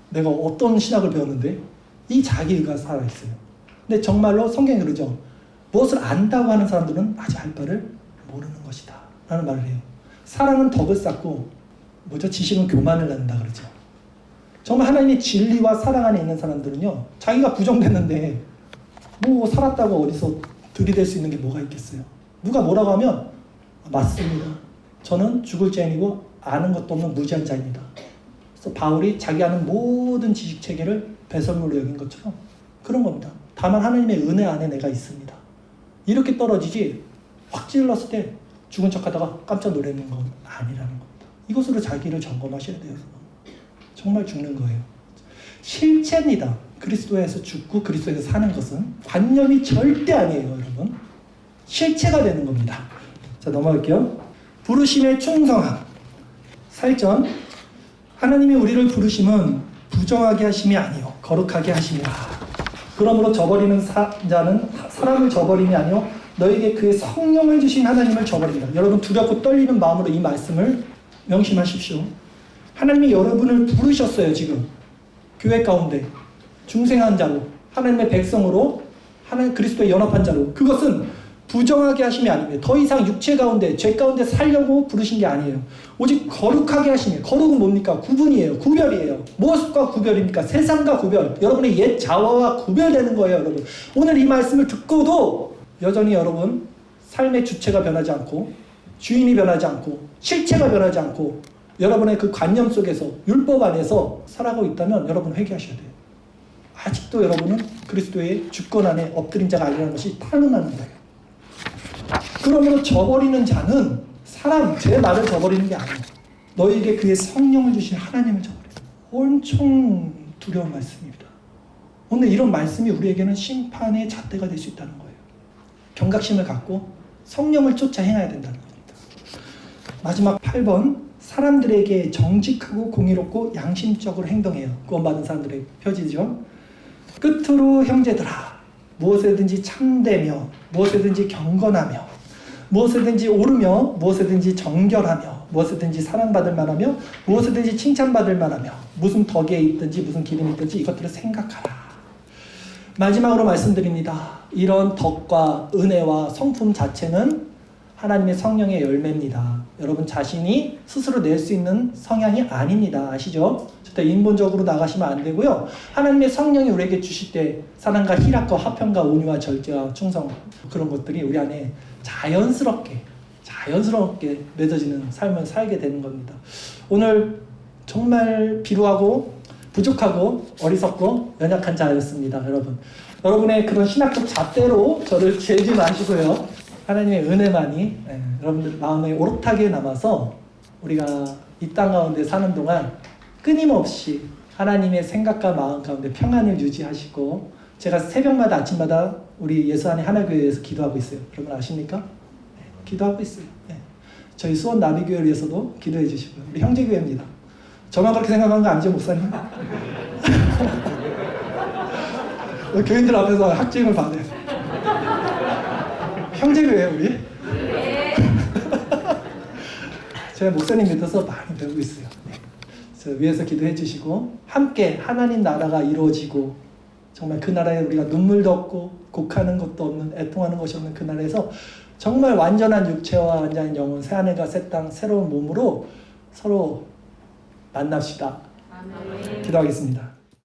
내가 어떤 신학을 배웠는데? 이 자기 의가 살아있어요. 근데 정말로 성경이 그러죠. 무엇을 안다고 하는 사람들은 아직 할 바를 모르는 것이다 라는 말을 해요. 사랑은 덕을 쌓고 지식은 교만을 낳는다 그러죠. 정말 하나님의 진리와 사랑 안에 있는 사람들은요, 자기가 부정됐는데 뭐 살았다고 어디서 들이댈 수 있는 게 뭐가 있겠어요. 누가 뭐라고 하면 맞습니다. 저는 죽을 자이고 아는 것도 없는 무지한 자입니다. 그래서 바울이 자기 아는 모든 지식 체계를 배설물로 여긴 것처럼 그런 겁니다. 다만 하나님의 은혜 안에 내가 있습니다. 이렇게 떨어지지 확 찔렀을 때 죽은 척하다가 깜짝 놀라는 건 아니라는 겁니다. 이것으로 자기를 점검하셔야 돼요. 정말 죽는 거예요. 실체입니다. 그리스도에서 죽고 그리스도에서 사는 것은 관념이 절대 아니에요, 여러분. 실체가 되는 겁니다. 자, 넘어갈게요. 부르심의 충성함. 8절. 하나님이 우리를 부르심은 부정하게 하심이 아니요 거룩하게 하심이라. 그러므로 저버리는 자는 사람을 저버림이 아니요 너에게 그의 성령을 주신 하나님을 저버린다. 여러분 두렵고 떨리는 마음으로 이 말씀을 명심하십시오. 하나님이 여러분을 부르셨어요. 지금 교회 가운데 중생한 자로 하나님의 백성으로 하나님 그리스도의 연합한 자로. 그것은 부정하게 하심이 아닙니다. 더 이상 육체 가운데 죄 가운데 살려고 부르신 게 아니에요. 오직 거룩하게 하심이에요. 거룩은 뭡니까? 구분이에요. 구별이에요. 무엇과 구별입니까? 세상과 구별. 여러분의 옛 자아와 구별되는 거예요. 여러분 오늘 이 말씀을 듣고도 여전히 여러분 삶의 주체가 변하지 않고 주인이 변하지 않고 실체가 변하지 않고 여러분의 그 관념 속에서 율법 안에서 살아가고 있다면 여러분 회개하셔야 돼요. 아직도 여러분은 그리스도의 주권 안에 엎드린 자가 아니라는 것이 탄로나는 거예요. 그러므로 저버리는 자는 제 말을 저버리는 게 아니에요. 너에게 그의 성령을 주신 하나님을 저버려요. 엄청 두려운 말씀입니다. 오늘 이런 말씀이 우리에게는 심판의 잣대가 될 수 있다는 거예요. 경각심을 갖고 성령을 쫓아 행해야 된다는 겁니다. 마지막 8번. 사람들에게 정직하고 공의롭고 양심적으로 행동해요. 구원받은 사람들의 표지죠. 끝으로 형제들아 무엇에든지 참되며 무엇에든지 경건하며 무엇에든지 오르며 무엇에든지 정결하며 무엇에든지 사랑받을 만하며 무엇에든지 칭찬받을 만하며 무슨 덕에 있든지 무슨 기름이 있든지 이것들을 생각하라. 마지막으로 말씀드립니다. 이런 덕과 은혜와 성품 자체는 하나님의 성령의 열매입니다. 여러분 자신이 스스로 낼 수 있는 성향이 아닙니다. 아시죠? 절대 인본적으로 나가시면 안 되고요. 하나님의 성령이 우리에게 주실 때 사랑과 희락과 화평과 온유와 절제와 충성 그런 것들이 우리 안에 자연스럽게 맺어지는 삶을 살게 되는 겁니다. 오늘 정말 비루하고 부족하고 어리석고 연약한 자였습니다. 여러분의 그런 신학적 잣대로 저를 재지 마시고요. 하나님의 은혜만이 여러분들 마음에 오롯하게 남아서 우리가 이 땅 가운데 사는 동안 끊임없이 하나님의 생각과 마음 가운데 평안을 유지하시고 제가 새벽마다 아침마다 우리 예수 안의 하나교회에서 기도하고 있어요. 여러분 아십니까? 네, 기도하고 있어요. 네. 저희 수원 나비교회를 위해서도 기도해 주시고요. 우리 형제교회입니다. 저만 그렇게 생각하는 거 아니죠, 목사님? 교인들 앞에서 학증을 받아요. 형제교회예요 우리? 네. 제가 목사님 믿어서 많이 배우고 있어요. 네. 위에서 기도해 주시고 함께 하나님 나라가 이루어지고 정말 그 나라에 우리가 눈물도 없고 곡하는 것도 없는 애통하는 것이 없는 그 나라에서 정말 완전한 육체와 완전한 영혼 새하늘과 새 땅 새로운 몸으로 서로 만납시다. 아멘. 기도하겠습니다.